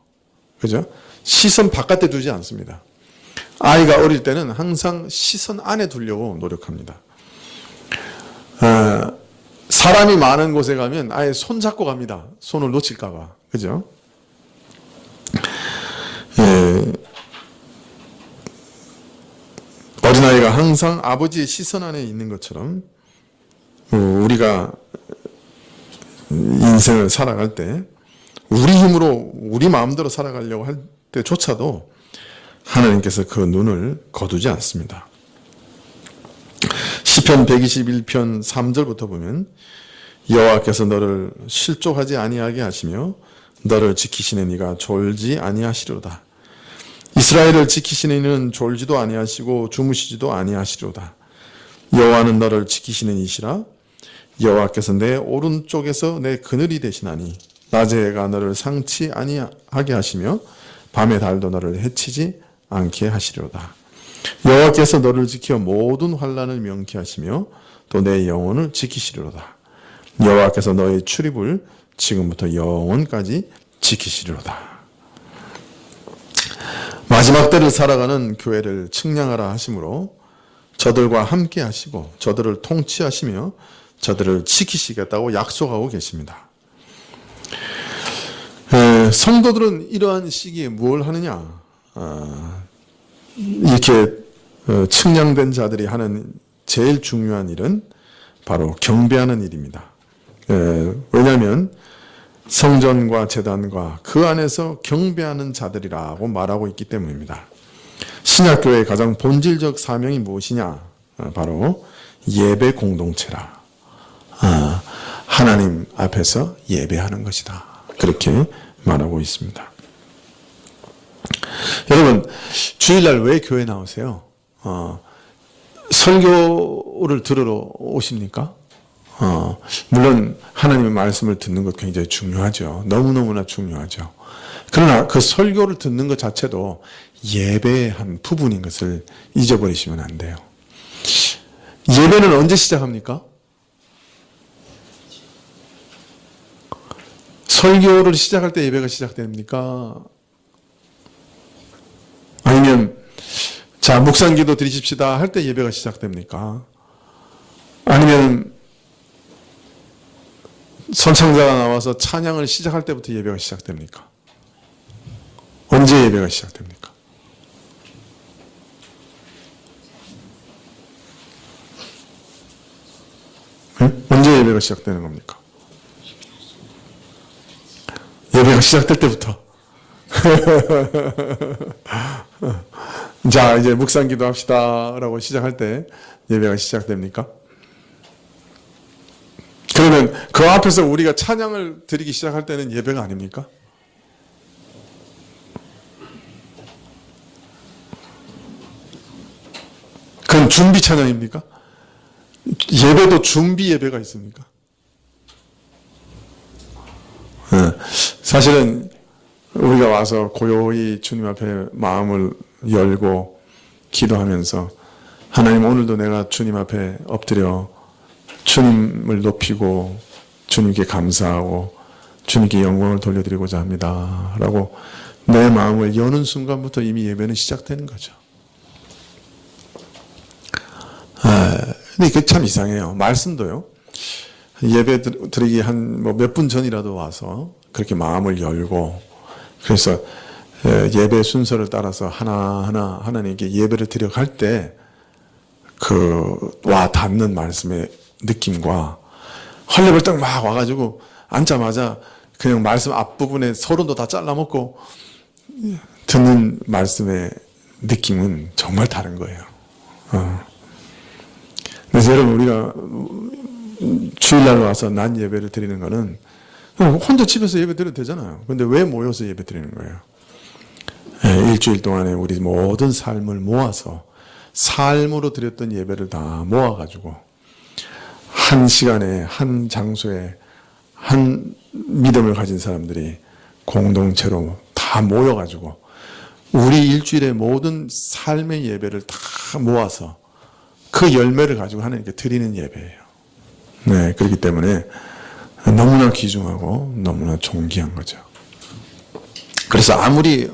그죠? 시선 바깥에 두지 않습니다. 아이가 어릴 때는 항상 시선 안에 두려고 노력합니다. 사람이 많은 곳에 가면 아예 손 잡고 갑니다. 손을 놓칠까봐. 그죠? 어린아이가 항상 아버지의 시선 안에 있는 것처럼 우리가 인생을 살아갈 때 우리 힘으로 우리 마음대로 살아가려고 할 때조차도 하나님께서 그 눈을 거두지 않습니다. 시편 121편 3절부터 보면 여호와께서 너를 실족하지 아니하게 하시며 너를 지키시는 이가 졸지 아니하시리로다. 이스라엘을 지키시는 이는 졸지도 아니하시고 주무시지도 아니하시리로다. 여호와는 너를 지키시는 이시라. 여호와께서 내 오른쪽에서 내 그늘이 되시나니 낮에 해가 너를 상치 아니하게 하시며 밤의 달도 너를 해치지 않게 하시리로다. 여호와께서 너를 지켜 모든 환난을 명쾌하시며 또 내 영혼을 지키시리로다. 여호와께서 너의 출입을 지금부터 영원까지 지키시리로다. 마지막 때를 살아가는 교회를 측량하라 하심으로 저들과 함께 하시고 저들을 통치하시며 저들을 지키시겠다고 약속하고 계십니다. 성도들은 이러한 시기에 뭘 하느냐? 이렇게 측량된 자들이 하는 제일 중요한 일은 바로 경배하는 일입니다. 왜냐하면 성전과 제단과 그 안에서 경배하는 자들이라고 말하고 있기 때문입니다. 신약교회의 가장 본질적 사명이 무엇이냐? 바로 예배 공동체라. 하나님 앞에서 예배하는 것이다. 그렇게 말하고 있습니다. 여러분, 주일날 왜 교회 나오세요? 설교를 들으러 오십니까? 물론 하나님의 말씀을 듣는 것 굉장히 중요하죠. 너무너무나 중요하죠. 그러나 그 설교를 듣는 것 자체도 예배의 한 부분인 것을 잊어버리시면 안 돼요. 예배는 언제 시작합니까? 설교를 시작할 때 예배가 시작됩니까? 아니면 자 묵상기도 드리십시다 할 때 예배가 시작됩니까? 아니면 선창자가 나와서 찬양을 시작할 때부터 예배가 시작됩니까? 언제 예배가 시작됩니까? 응? 언제 예배가 시작되는 겁니까? 예배가 시작될 때부터. 자, 이제 묵상기도 합시다 라고 시작할 때 예배가 시작됩니까? 그러면 그 앞에서 우리가 찬양을 드리기 시작할 때는 예배가 아닙니까? 그건 준비 찬양입니까? 예배도 준비 예배가 있습니까? 사실은 우리가 와서 고요히 주님 앞에 마음을 열고 기도하면서 하나님 오늘도 내가 주님 앞에 엎드려 주님을 높이고 주님께 감사하고 주님께 영광을 돌려드리고자 합니다 라고 내 마음을 여는 순간부터 이미 예배는 시작되는 거죠. 근데 이게 참 이상해요. 말씀도요. 예배 드리기 한 몇 분 전이라도 와서 그렇게 마음을 열고 그래서 예배 순서를 따라서 하나하나 하나님께 예배를 드려갈 때 그 와 닿는 말씀의 느낌과 헐레벌떡 막 와가지고 앉자마자 그냥 말씀 앞부분에 서론도 다 잘라먹고 듣는 말씀의 느낌은 정말 다른 거예요. 그래서 여러분 우리가 주일날 와서 낮 예배를 드리는 거는 혼자 집에서 예배 드려도 되잖아요. 근데 왜 모여서 예배 드리는 거예요? 일주일 동안에 우리 모든 삶을 모아서 삶으로 드렸던 예배를 다 모아가지고 한 시간에 한 장소에 한 믿음을 가진 사람들이 공동체로 다 모여가지고 우리 일주일의 모든 삶의 예배를 다 모아서 그 열매를 가지고 하나님께 드리는 예배예요. 네, 그렇기 때문에 너무나 귀중하고 너무나 존귀한 거죠. 그래서 아무리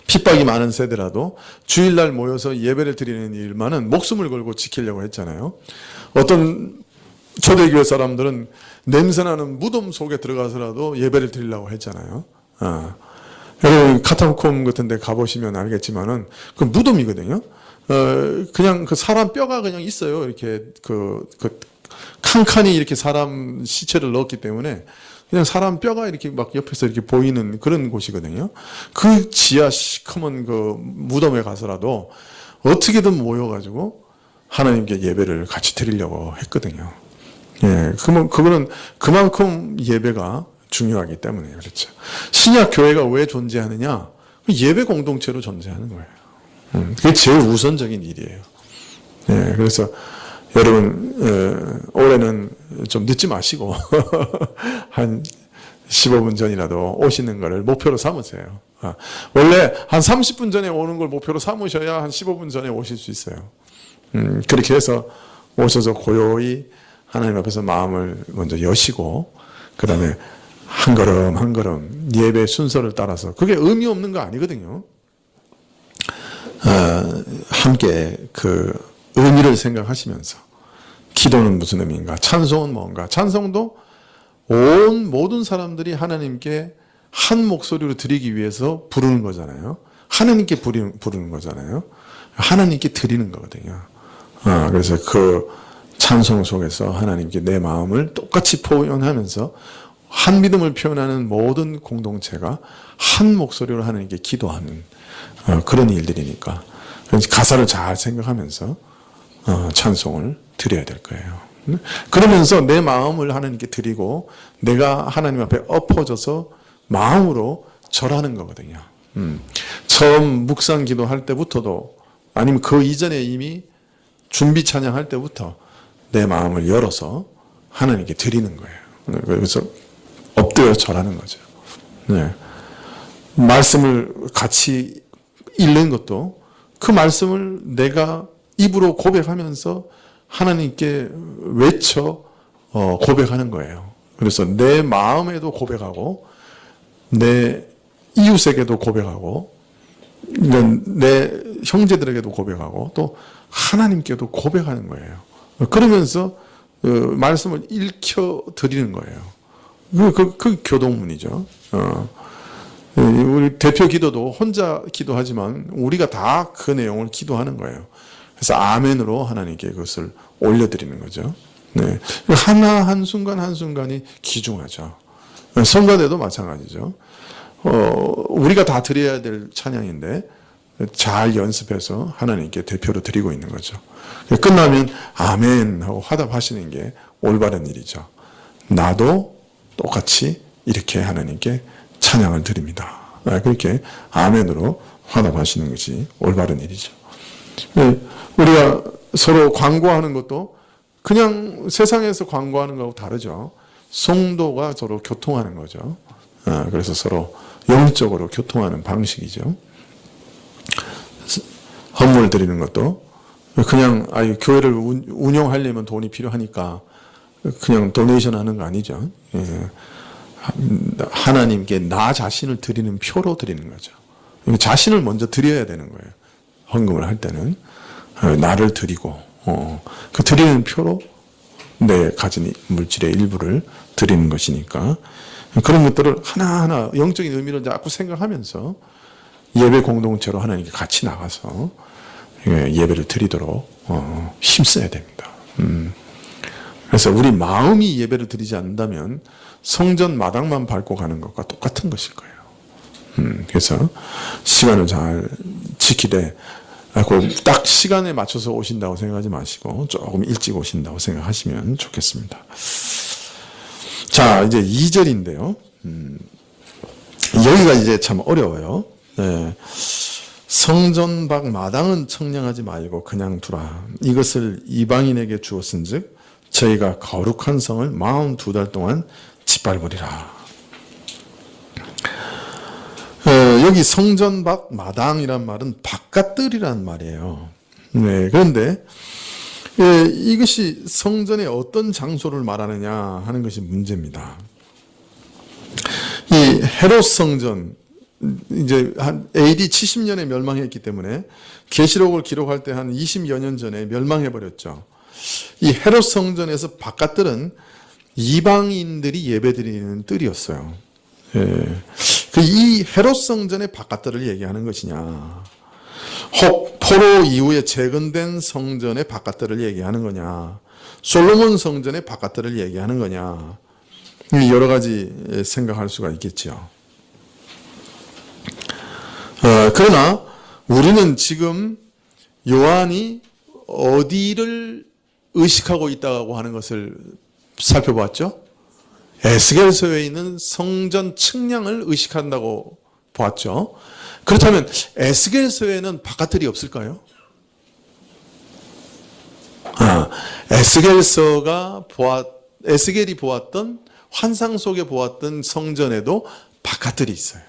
핍박이 많은 세대라도 주일날 모여서 예배를 드리는 일만은 목숨을 걸고 지키려고 했잖아요. 어떤 초대교회 사람들은 냄새나는 무덤 속에 들어가서라도 예배를 드리려고 했잖아요. 여러분 카타콤 같은 데 가보시면 알겠지만은 그 무덤이거든요. 그냥 그 사람 뼈가 그냥 있어요. 이렇게 칸칸이 이렇게 사람 시체를 넣었기 때문에 그냥 사람 뼈가 이렇게 막 옆에서 이렇게 보이는 그런 곳이거든요. 그 지하 시커먼 그 무덤에 가서라도 어떻게든 모여가지고 하나님께 예배를 같이 드리려고 했거든요. 예, 그거는 그만큼 예배가 중요하기 때문에 그렇죠. 신약 교회가 왜 존재하느냐? 예배 공동체로 존재하는 거예요. 그게 제일 우선적인 일이에요. 예, 그래서 여러분 올해는 좀 늦지 마시고 한 15분 전이라도 오시는 것을 목표로 삼으세요. 원래 한 30분 전에 오는 걸 목표로 삼으셔야 한 15분 전에 오실 수 있어요. 그렇게 해서 오셔서 고요히 하나님 앞에서 마음을 먼저 여시고 그 다음에 한 걸음 한 걸음 예배 순서를 따라서 그게 의미 없는 거 아니거든요. 함께 그 의미를 생각하시면서 기도는 무슨 의미인가? 찬송은 뭔가? 찬송도 온 모든 사람들이 하나님께 한 목소리로 드리기 위해서 부르는 거잖아요. 하나님께 부르는 거잖아요. 하나님께 드리는 거거든요. 그래서 그 찬송 속에서 하나님께 내 마음을 똑같이 표현하면서 한 믿음을 표현하는 모든 공동체가 한 목소리로 하나님께 기도하는 그런 일들이니까 가사를 잘 생각하면서 찬송을 드려야 될 거예요. 그러면서 내 마음을 하나님께 드리고 내가 하나님 앞에 엎어져서 마음으로 절하는 거거든요. 처음 묵상 기도할 때부터도 아니면 그 이전에 이미 준비 찬양할 때부터 내 마음을 열어서 하나님께 드리는 거예요. 그래서 엎드려 절하는 거죠. 네. 말씀을 같이 읽는 것도 그 말씀을 내가 입으로 고백하면서 하나님께 외쳐 고백하는 거예요. 그래서 내 마음에도 고백하고 내 이웃에게도 고백하고 내 형제들에게도 고백하고 또 하나님께도 고백하는 거예요. 그러면서 말씀을 읽혀 드리는 거예요. 그 교동문이죠. 우리 대표 기도도 혼자 기도하지만 우리가 다 그 내용을 기도하는 거예요. 그래서 아멘으로 하나님께 그것을 올려드리는 거죠. 네. 하나 한순간 한순간이 귀중하죠. 성가대도 마찬가지죠. 우리가 다 드려야 될 찬양인데 잘 연습해서 하나님께 대표로 드리고 있는 거죠. 끝나면 아멘 하고 화답하시는 게 올바른 일이죠. 나도 똑같이 이렇게 하나님께 찬양을 드립니다. 그렇게 아멘으로 화답하시는 것이 올바른 일이죠. 우리가 서로 광고하는 것도 그냥 세상에서 광고하는 거하고 다르죠. 성도가 서로 교통하는 거죠. 그래서 서로 영적으로 교통하는 방식이죠. 헌물 드리는 것도 그냥 교회를 운영하려면 돈이 필요하니까 그냥 도네이션 하는 거 아니죠. 하나님께 나 자신을 드리는 표로 드리는 거죠. 자신을 먼저 드려야 되는 거예요. 헌금을 할 때는 나를 드리고 그 드리는 표로 내 가진 물질의 일부를 드리는 것이니까 그런 것들을 하나하나 영적인 의미를 자꾸 생각하면서 예배 공동체로 하나님께 같이 나가서 예배를 드리도록 힘써야 됩니다. 그래서 우리 마음이 예배를 드리지 않는다면 성전 마당만 밟고 가는 것과 똑같은 것일 거예요. 그래서 시간을 잘 지키되 딱 시간에 맞춰서 오신다고 생각하지 마시고 조금 일찍 오신다고 생각하시면 좋겠습니다. 자, 이제 2절인데요. 여기가 이제 참 어려워요. 네. 성전 밖 마당은 청량하지 말고 그냥 두라. 이것을 이방인에게 주었은즉 저희가 거룩한 성을 42달 동안 짓밟으리라. 여기 성전 밖 마당이란 말은 바깥들이란 말이에요. 네, 그런데 이것이 성전의 어떤 장소를 말하느냐 하는 것이 문제입니다. 이 헤롯 성전 이제 한 AD 70년에 멸망했기 때문에 계시록을 기록할 때 한 20여 년 전에 멸망해 버렸죠. 이 헤롯 성전에서 바깥들은 이방인들이 예배드리는 뜰이었어요. 예. 이 헤롯 성전의 바깥들을 얘기하는 것이냐, 혹 포로 이후에 재건된 성전의 바깥들을 얘기하는 거냐, 솔로몬 성전의 바깥들을 얘기하는 거냐, 여러 가지 생각할 수가 있겠죠. 그러나 우리는 지금 요한이 어디를 의식하고 있다고 하는 것을 살펴봤죠. 에스겔서에 있는 성전 측량을 의식한다고 보았죠. 그렇다면 에스겔서에는 바깥들이 없을까요? 에스겔이 보았던 환상 속에 보았던 성전에도 바깥들이 있어요.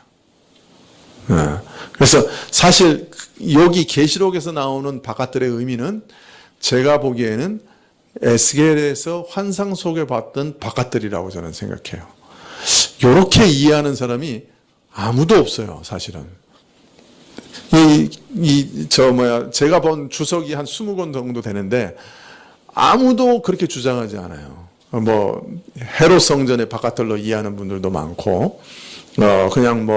그래서 사실 여기 계시록에서 나오는 바깥들의 의미는 제가 보기에는 에스겔에서 환상 속에 봤던 바깥들이라고 저는 생각해요. 이렇게 이해하는 사람이 아무도 없어요, 사실은. 제가 본 주석이 한 20권 정도 되는데 아무도 그렇게 주장하지 않아요. 헤롯 성전의 바깥들로 이해하는 분들도 많고, 그냥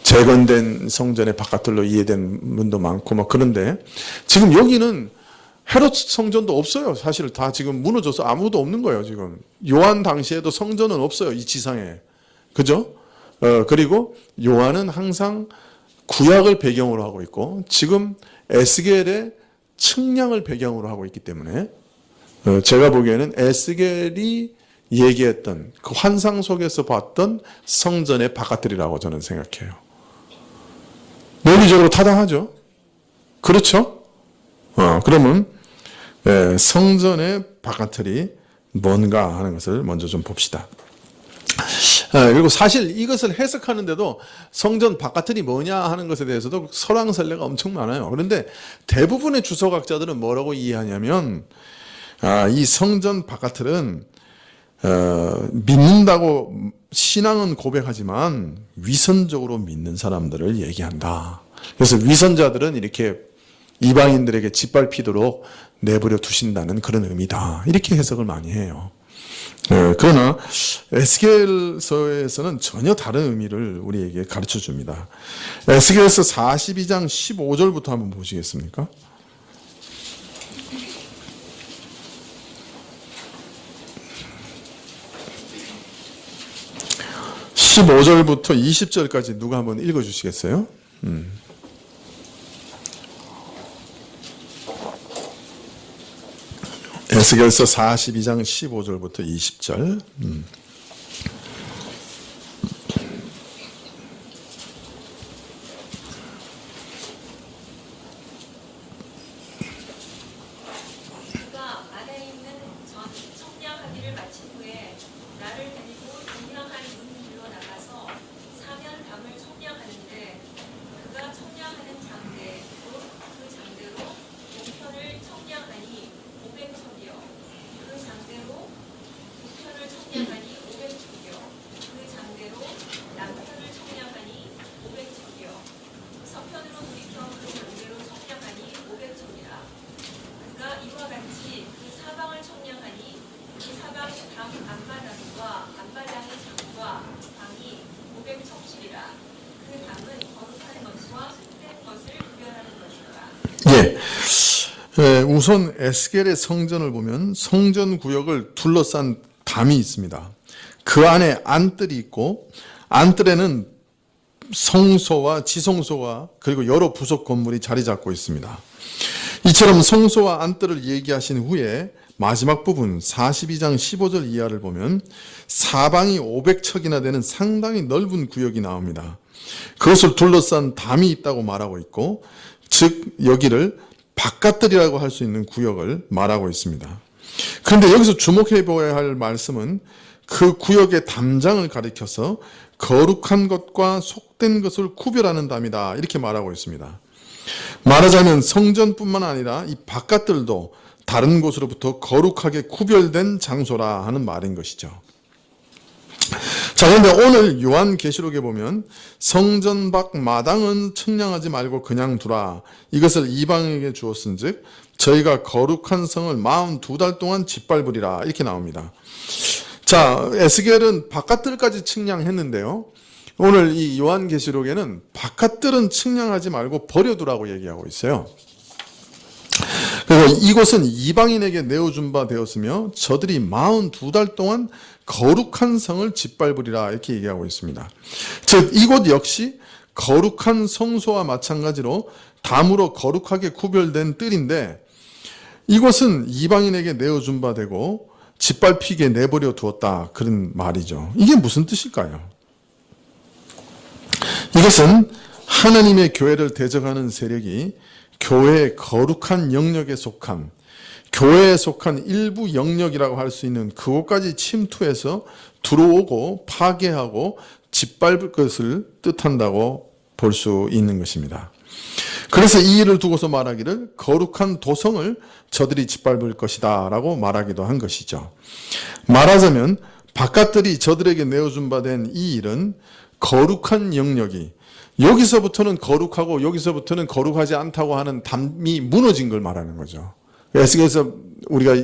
재건된 성전의 바깥들로 이해된 분도 많고, 그런데 지금 여기는 헤롯 성전도 없어요. 사실 다 지금 무너져서 아무도 없는 거예요, 지금. 요한 당시에도 성전은 없어요, 이 지상에. 그죠? 그리고 요한은 항상 구약을 배경으로 하고 있고, 지금 에스겔의 측량을 배경으로 하고 있기 때문에, 제가 보기에는 에스겔이 얘기했던 그 환상 속에서 봤던 성전의 바깥들이라고 저는 생각해요. 논리적으로 타당하죠? 그렇죠? 그러면 성전의 바깥틀이 뭔가 하는 것을 먼저 좀 봅시다. 그리고 사실 이것을 해석하는데도 성전 바깥틀이 뭐냐 하는 것에 대해서도 설왕설래가 엄청 많아요. 그런데 대부분의 주석학자들은 뭐라고 이해하냐면 이 성전 바깥틀은 믿는다고 신앙은 고백하지만 위선적으로 믿는 사람들을 얘기한다. 그래서 위선자들은 이렇게 이방인들에게 짓밟히도록 내버려 두신다는 그런 의미다. 이렇게 해석을 많이 해요. 그러나 에스겔서에서는 전혀 다른 의미를 우리에게 가르쳐 줍니다. 에스겔서 42장 15절부터 한번 보시겠습니까? 15절부터 20절까지 누가 한번 읽어주시겠어요? 에스겔서 42장 15절부터 20절. 그가 안에 있는 전 청량하기를 마친 후에 나를 데리고 동양한 문길로 나가서 사면담을 청량하는데 그가 청량하는 장대 곧 그 장대로 동편을 청량하니 500척이요 그 장대로 북편을 청량하니 500척이요 그 장대로 남편을 청량하니 500척이요 서편으로 돌이켜 그 장대로 청량하니 500척이라 그가 이와 같이 그 사방을 청량하니 그 사방 방 앞마당과 앞마당의 장과 방이 500척씩이라 그 담은 거룩한 것과 속된 것을 구별하는 것이더라. 우선 에스겔의 성전을 보면 성전 구역을 둘러싼 담이 있습니다. 그 안에 안뜰이 있고 안뜰에는 성소와 지성소와 그리고 여러 부속 건물이 자리 잡고 있습니다. 이처럼 성소와 안뜰을 얘기하신 후에 마지막 부분 42장 15절 이하를 보면 사방이 500척이나 되는 상당히 넓은 구역이 나옵니다. 그것을 둘러싼 담이 있다고 말하고 있고, 즉 여기를 바깥들이라고 할 수 있는 구역을 말하고 있습니다. 그런데 여기서 주목해 보아야 할 말씀은 그 구역의 담장을 가리켜서 거룩한 것과 속된 것을 구별하는 담이다, 이렇게 말하고 있습니다. 말하자면 성전뿐만 아니라 이 바깥들도 다른 곳으로부터 거룩하게 구별된 장소라 하는 말인 것이죠. 자, 그런데 오늘 요한계시록에 보면 성전 밖 마당은 청량하지 말고 그냥 두라, 이것을 이방인에게 주었은즉 저희가 거룩한 성을 42달 동안 짓밟으리라, 이렇게 나옵니다. 자, 에스겔은 바깥들까지 측량했는데요, 오늘 이 요한계시록에는 바깥들은 측량하지 말고 버려두라고 얘기하고 있어요. 그리고 이곳은 이방인에게 내어준 바 되었으며 저들이 42달 동안 거룩한 성을 짓밟으리라, 이렇게 얘기하고 있습니다. 즉 이곳 역시 거룩한 성소와 마찬가지로 담으로 거룩하게 구별된 뜰인데 이곳은 이방인에게 내어준 바 되고 짓밟히게 내버려 두었다, 그런 말이죠. 이게 무슨 뜻일까요? 이것은 하나님의 교회를 대적하는 세력이 교회의 거룩한 영역에 속한, 교회에 속한 일부 영역이라고 할 수 있는 그곳까지 침투해서 들어오고 파괴하고 짓밟을 것을 뜻한다고 볼 수 있는 것입니다. 그래서 이 일을 두고서 말하기를 거룩한 도성을 저들이 짓밟을 것이다 라고 말하기도 한 것이죠. 말하자면 바깥들이 저들에게 내어준 바 된 이 일은 거룩한 영역이 여기서부터는 거룩하고 여기서부터는 거룩하지 않다고 하는 담이 무너진 걸 말하는 거죠. 에스겔에서 우리가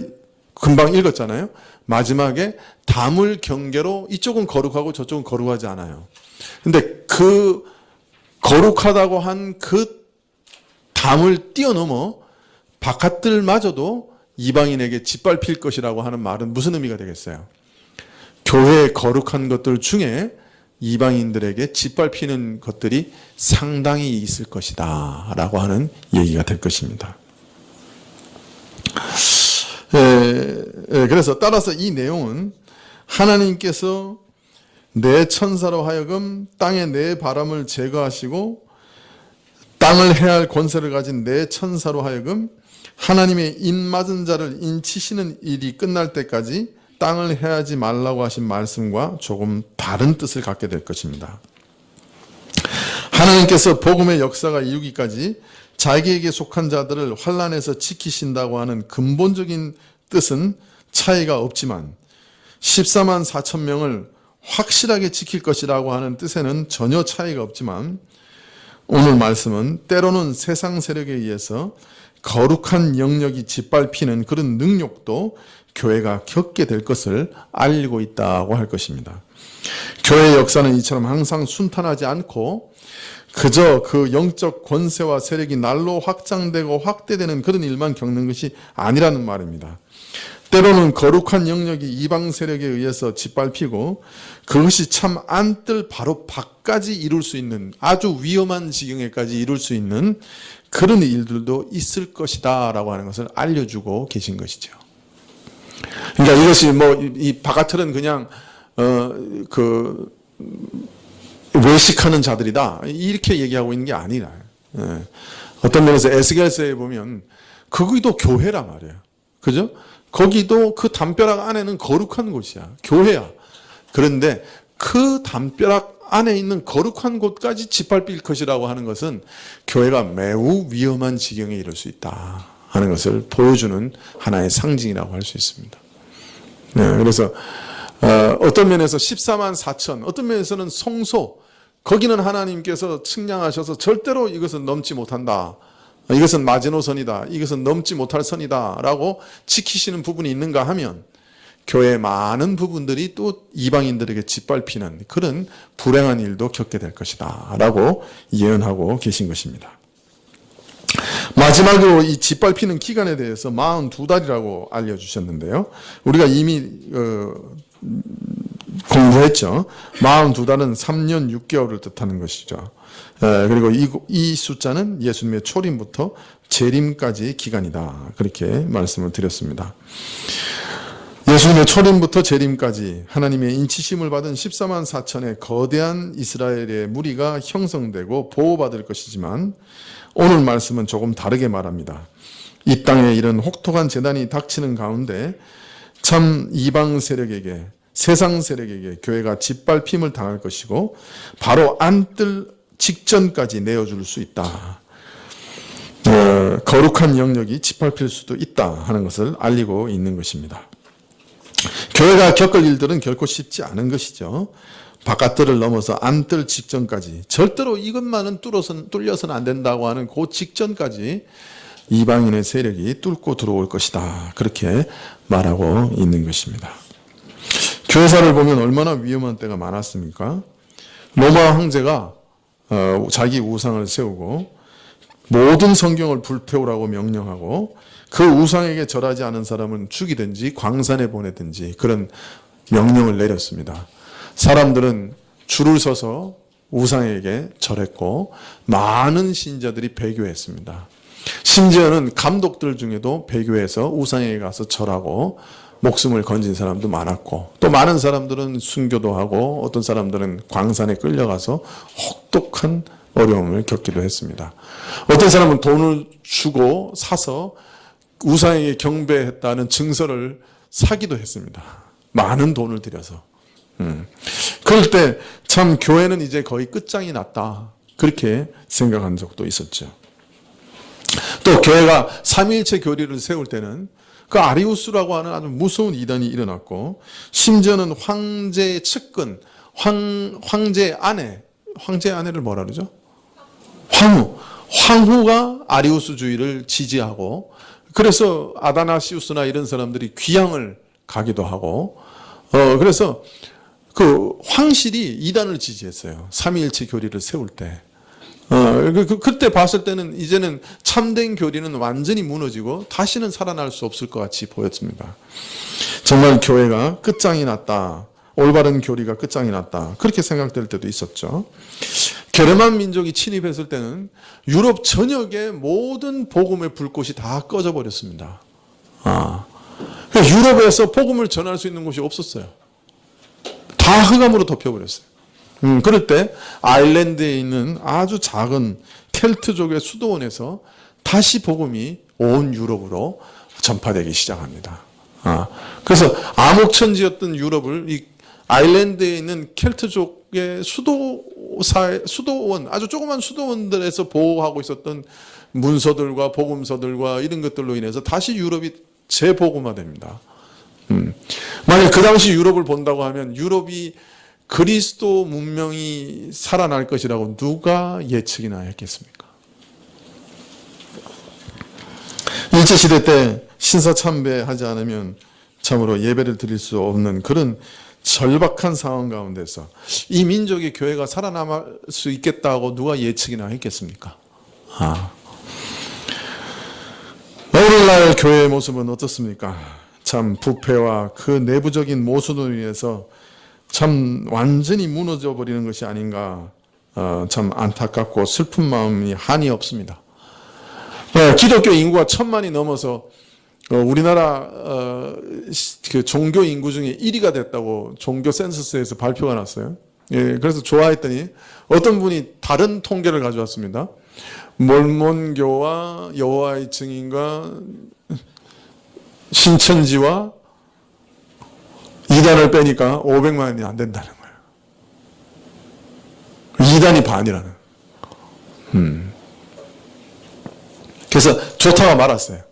금방 읽었잖아요. 마지막에 담을 경계로 이쪽은 거룩하고 저쪽은 거룩하지 않아요. 근데 그 거룩하다고 한 그 담을 뛰어넘어 바깥들마저도 이방인에게 짓밟힐 것이라고 하는 말은 무슨 의미가 되겠어요? 교회의 거룩한 것들 중에 이방인들에게 짓밟히는 것들이 상당히 있을 것이다 라고 하는 얘기가 될 것입니다. 그래서 따라서 이 내용은 하나님께서 내 천사로 하여금 땅의 내 바람을 제거하시고 땅을 해할 권세를 가진 내 천사로 하여금 하나님의 인맞은 자를 인치시는 일이 끝날 때까지 땅을 해하지 말라고 하신 말씀과 조금 다른 뜻을 갖게 될 것입니다. 하나님께서 복음의 역사가 이루기까지 자기에게 속한 자들을 환난에서 지키신다고 하는 근본적인 뜻은 차이가 없지만 14만 4천 명을 확실하게 지킬 것이라고 하는 뜻에는 전혀 차이가 없지만 오늘 말씀은 때로는 세상 세력에 의해서 거룩한 영역이 짓밟히는 그런 능력도 교회가 겪게 될 것을 알리고 있다고 할 것입니다. 교회의 역사는 이처럼 항상 순탄하지 않고 그저 그 영적 권세와 세력이 날로 확장되고 확대되는 그런 일만 겪는 것이 아니라는 말입니다. 때로는 거룩한 영역이 이방 세력에 의해서 짓밟히고 그것이 참 안뜰 바로 밖까지 이룰 수 있는 아주 위험한 지경에까지 이룰 수 있는 그런 일들도 있을 것이다 라고 하는 것을 알려주고 계신 것이죠. 그러니까 이것이 이 바깥은 그냥 외식하는 자들이다 이렇게 얘기하고 있는 게 아니라 어떤 면에서 에스겔서에 보면 거기도 교회라 말이에요. 그죠? 거기도 그 담벼락 안에는 거룩한 곳이야. 교회야. 그런데 그 담벼락 안에 있는 거룩한 곳까지 짓밟힐 것이라고 하는 것은 교회가 매우 위험한 지경에 이를 수 있다 하는 것을 보여주는 하나의 상징이라고 할 수 있습니다. 그래서 어떤 면에서 14만 4천, 어떤 면에서는 성소, 거기는 하나님께서 측량하셔서 절대로 이것은 넘지 못한다. 이것은 마지노선이다. 이것은 넘지 못할 선이다. 라고 지키시는 부분이 있는가 하면 교회의 많은 부분들이 또 이방인들에게 짓밟히는 그런 불행한 일도 겪게 될 것이다. 라고 예언하고 계신 것입니다. 마지막으로 이 짓밟히는 기간에 대해서 42달이라고 알려주셨는데요. 우리가 이미 공부했죠. 42달은 3년 6개월을 뜻하는 것이죠. 그리고 이 숫자는 예수님의 초림부터 재림까지 기간이다. 그렇게 말씀을 드렸습니다. 예수님의 초림부터 재림까지 하나님의 인치심을 받은 14만 4천의 거대한 이스라엘의 무리가 형성되고 보호받을 것이지만 오늘 말씀은 조금 다르게 말합니다. 이 땅에 이런 혹독한 재난이 닥치는 가운데 참 이방 세력에게 세상 세력에게 교회가 짓밟힘을 당할 것이고 바로 안뜰 직전까지 내어줄 수 있다. 거룩한 영역이 짓밟힐 수도 있다 하는 것을 알리고 있는 것입니다. 교회가 겪을 일들은 결코 쉽지 않은 것이죠. 바깥들을 넘어서 안뜰 직전까지 절대로 이것만은 뚫려서는 안 된다고 하는 그 직전까지 이방인의 세력이 뚫고 들어올 것이다. 그렇게 말하고 있는 것입니다. 교회사를 보면 얼마나 위험한 때가 많았습니까? 로마 황제가 자기 우상을 세우고 모든 성경을 불태우라고 명령하고 그 우상에게 절하지 않은 사람은 죽이든지 광산에 보내든지 그런 명령을 내렸습니다. 사람들은 줄을 서서 우상에게 절했고 많은 신자들이 배교했습니다. 심지어는 감독들 중에도 배교해서 우상에게 가서 절하고 목숨을 건진 사람도 많았고 또 많은 사람들은 순교도 하고 어떤 사람들은 광산에 끌려가서 혹독한 어려움을 겪기도 했습니다. 어떤 사람은 돈을 주고 사서 우상에게 경배했다는 증서를 사기도 했습니다. 많은 돈을 들여서. 그럴 때 참 교회는 이제 거의 끝장이 났다. 그렇게 생각한 적도 있었죠. 또 교회가 삼위일체 교리를 세울 때는 그 아리우스라고 하는 아주 무서운 이단이 일어났고 심지어는 황제의 측근, 황제 아내를 뭐라 그러죠? 황후가 아리우스주의를 지지하고 그래서 아다나시우스나 이런 사람들이 귀향을 가기도 하고 그래서 그 황실이 이단을 지지했어요. 삼위일체 교리를 세울 때. 그때 봤을 때는 이제는 참된 교리는 완전히 무너지고 다시는 살아날 수 없을 것 같이 보였습니다. 정말 교회가 끝장이 났다. 올바른 교리가 끝장이 났다. 그렇게 생각될 때도 있었죠. 게르만 민족이 침입했을 때는 유럽 전역의 모든 복음의 불꽃이 다 꺼져 버렸습니다. 유럽에서 복음을 전할 수 있는 곳이 없었어요. 다 흑암으로 덮여버렸어요. 그럴 때 아일랜드에 있는 아주 작은 켈트족의 수도원에서 다시 복음이 온 유럽으로 전파되기 시작합니다. 그래서 암흑천지였던 유럽을 이 아일랜드에 있는 켈트족의 수도원, 아주 조그만 수도원들에서 보호하고 있었던 문서들과 복음서들과 이런 것들로 인해서 다시 유럽이 재복음화됩니다. 만약 그 당시 유럽을 본다고 하면 유럽이 그리스도 문명이 살아날 것이라고 누가 예측이나 했겠습니까? 일제시대 때 신사참배하지 않으면 참으로 예배를 드릴 수 없는 그런 절박한 상황 가운데서 이 민족의 교회가 살아남을 수 있겠다고 누가 예측이나 했겠습니까? 오늘날 교회의 모습은 어떻습니까? 참 부패와 그 내부적인 모순으로 인해서 참 완전히 무너져 버리는 것이 아닌가, 참 안타깝고 슬픈 마음이 한이 없습니다. 기독교 인구가 1000만이 넘어서 우리나라 그 종교 인구 중에 1위가 됐다고 종교 센서스에서 발표가 났어요. 예, 그래서 좋아했더니 어떤 분이 다른 통계를 가져왔습니다. 몰몬교와 여호와의 증인과 신천지와 이단을 빼니까 500만이 안 된다는 거예요. 이단이 반이라는. 그래서 좋다고 말았어요.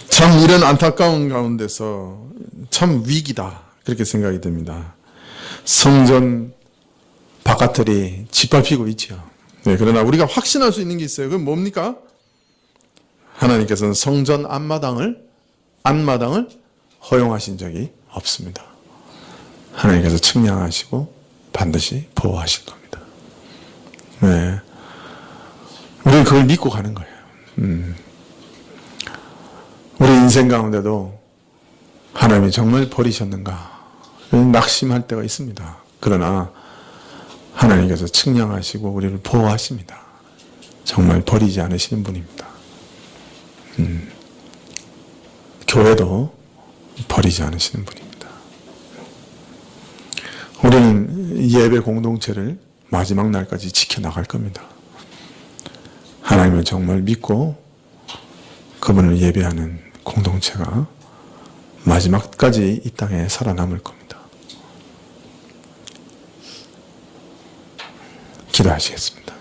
참 이런 안타까운 가운데서 참 위기다, 그렇게 생각이 듭니다. 성전 바깥들이 짓밟히고 있죠. 네, 그러나 우리가 확신할 수 있는 게 있어요. 그건 뭡니까? 하나님께서는 성전 안마당을 허용하신 적이 없습니다. 하나님께서 측량하시고 반드시 보호하실 겁니다. 네, 우리는 그걸 믿고 가는 거예요. 우리 인생 가운데도 하나님이 정말 버리셨는가 낙심할 때가 있습니다. 그러나 하나님께서 측량하시고 우리를 보호하십니다. 정말 버리지 않으시는 분입니다. 교회도 버리지 않으시는 분입니다. 우리는 예배 공동체를 마지막 날까지 지켜나갈 겁니다. 하나님을 정말 믿고 그분을 예배하는 공동체가 마지막까지 이 땅에 살아남을 겁니다. 기도하시겠습니다.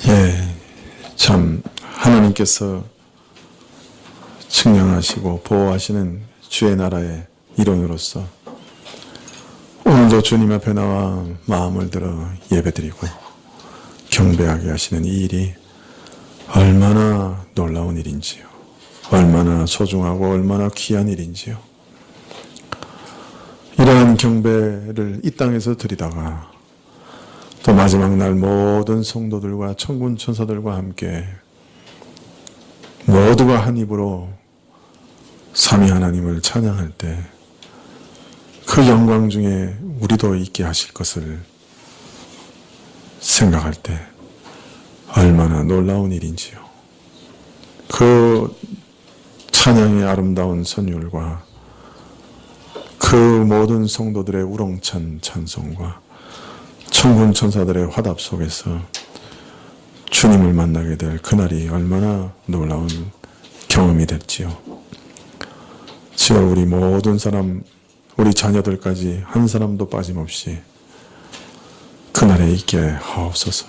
예, 참 하나님께서 측량하시고 보호하시는 주의 나라의 일원으로서 오늘도 주님 앞에 나와 마음을 들어 예배드리고 경배하게 하시는 이 일이 얼마나 놀라운 일인지요. 얼마나 소중하고 얼마나 귀한 일인지요. 이러한 경배를 이 땅에서 드리다가 또 마지막 날 모든 성도들과 천군 천사들과 함께 모두가 한 입으로 삼위 하나님을 찬양할 때 그 영광 중에 우리도 있게 하실 것을 생각할 때 얼마나 놀라운 일인지요. 그 찬양의 아름다운 선율과 그 모든 성도들의 우렁찬 찬송과 천군 천사들의 화답 속에서 주님을 만나게 될 그날이 얼마나 놀라운 경험이 될지요. 지금 우리 모든 사람, 우리 자녀들까지 한 사람도 빠짐없이 그날에 있게 하옵소서.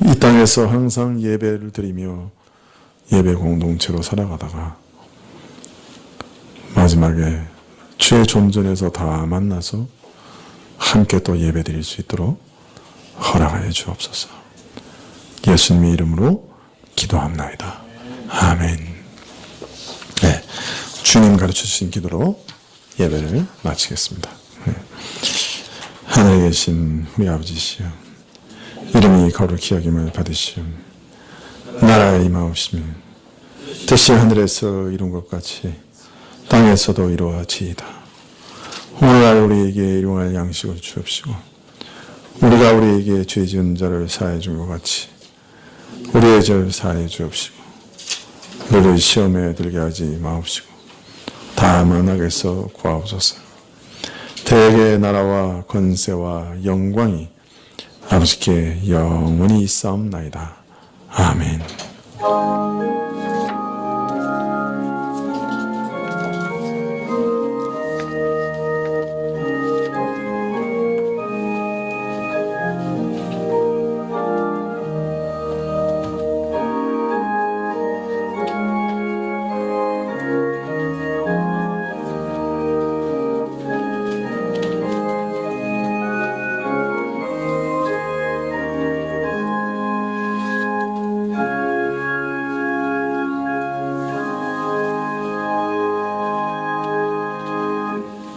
이 땅에서 항상 예배를 드리며 예배 공동체로 살아가다가 마지막에 주의 존전에서 다 만나서 함께 또 예배 드릴 수 있도록 허락하여 주옵소서. 예수님의 이름으로 기도합나이다. 아멘. 네, 주님 가르쳐 주신 기도로 예배를 마치겠습니다. 네. 하늘에 계신 우리 아버지시여, 이름이 거룩히 여김을 받으시오. 나라의 임하옵시며 뜻이 하늘에서 이룬 것 같이 땅에서도 이루어지이다. 오늘날 우리에게 일용할 양식을 주옵시고 우리가 우리에게 죄 지은 자를 사하여 준 것 같이 우리의 죄를 사하여 주옵시고 너를 시험에 들게 하지 마옵시고 다만 악에서 구하옵소서. 대개의 나라와 권세와 영광이 아버지께 영원히 있사옵나이다. 아멘.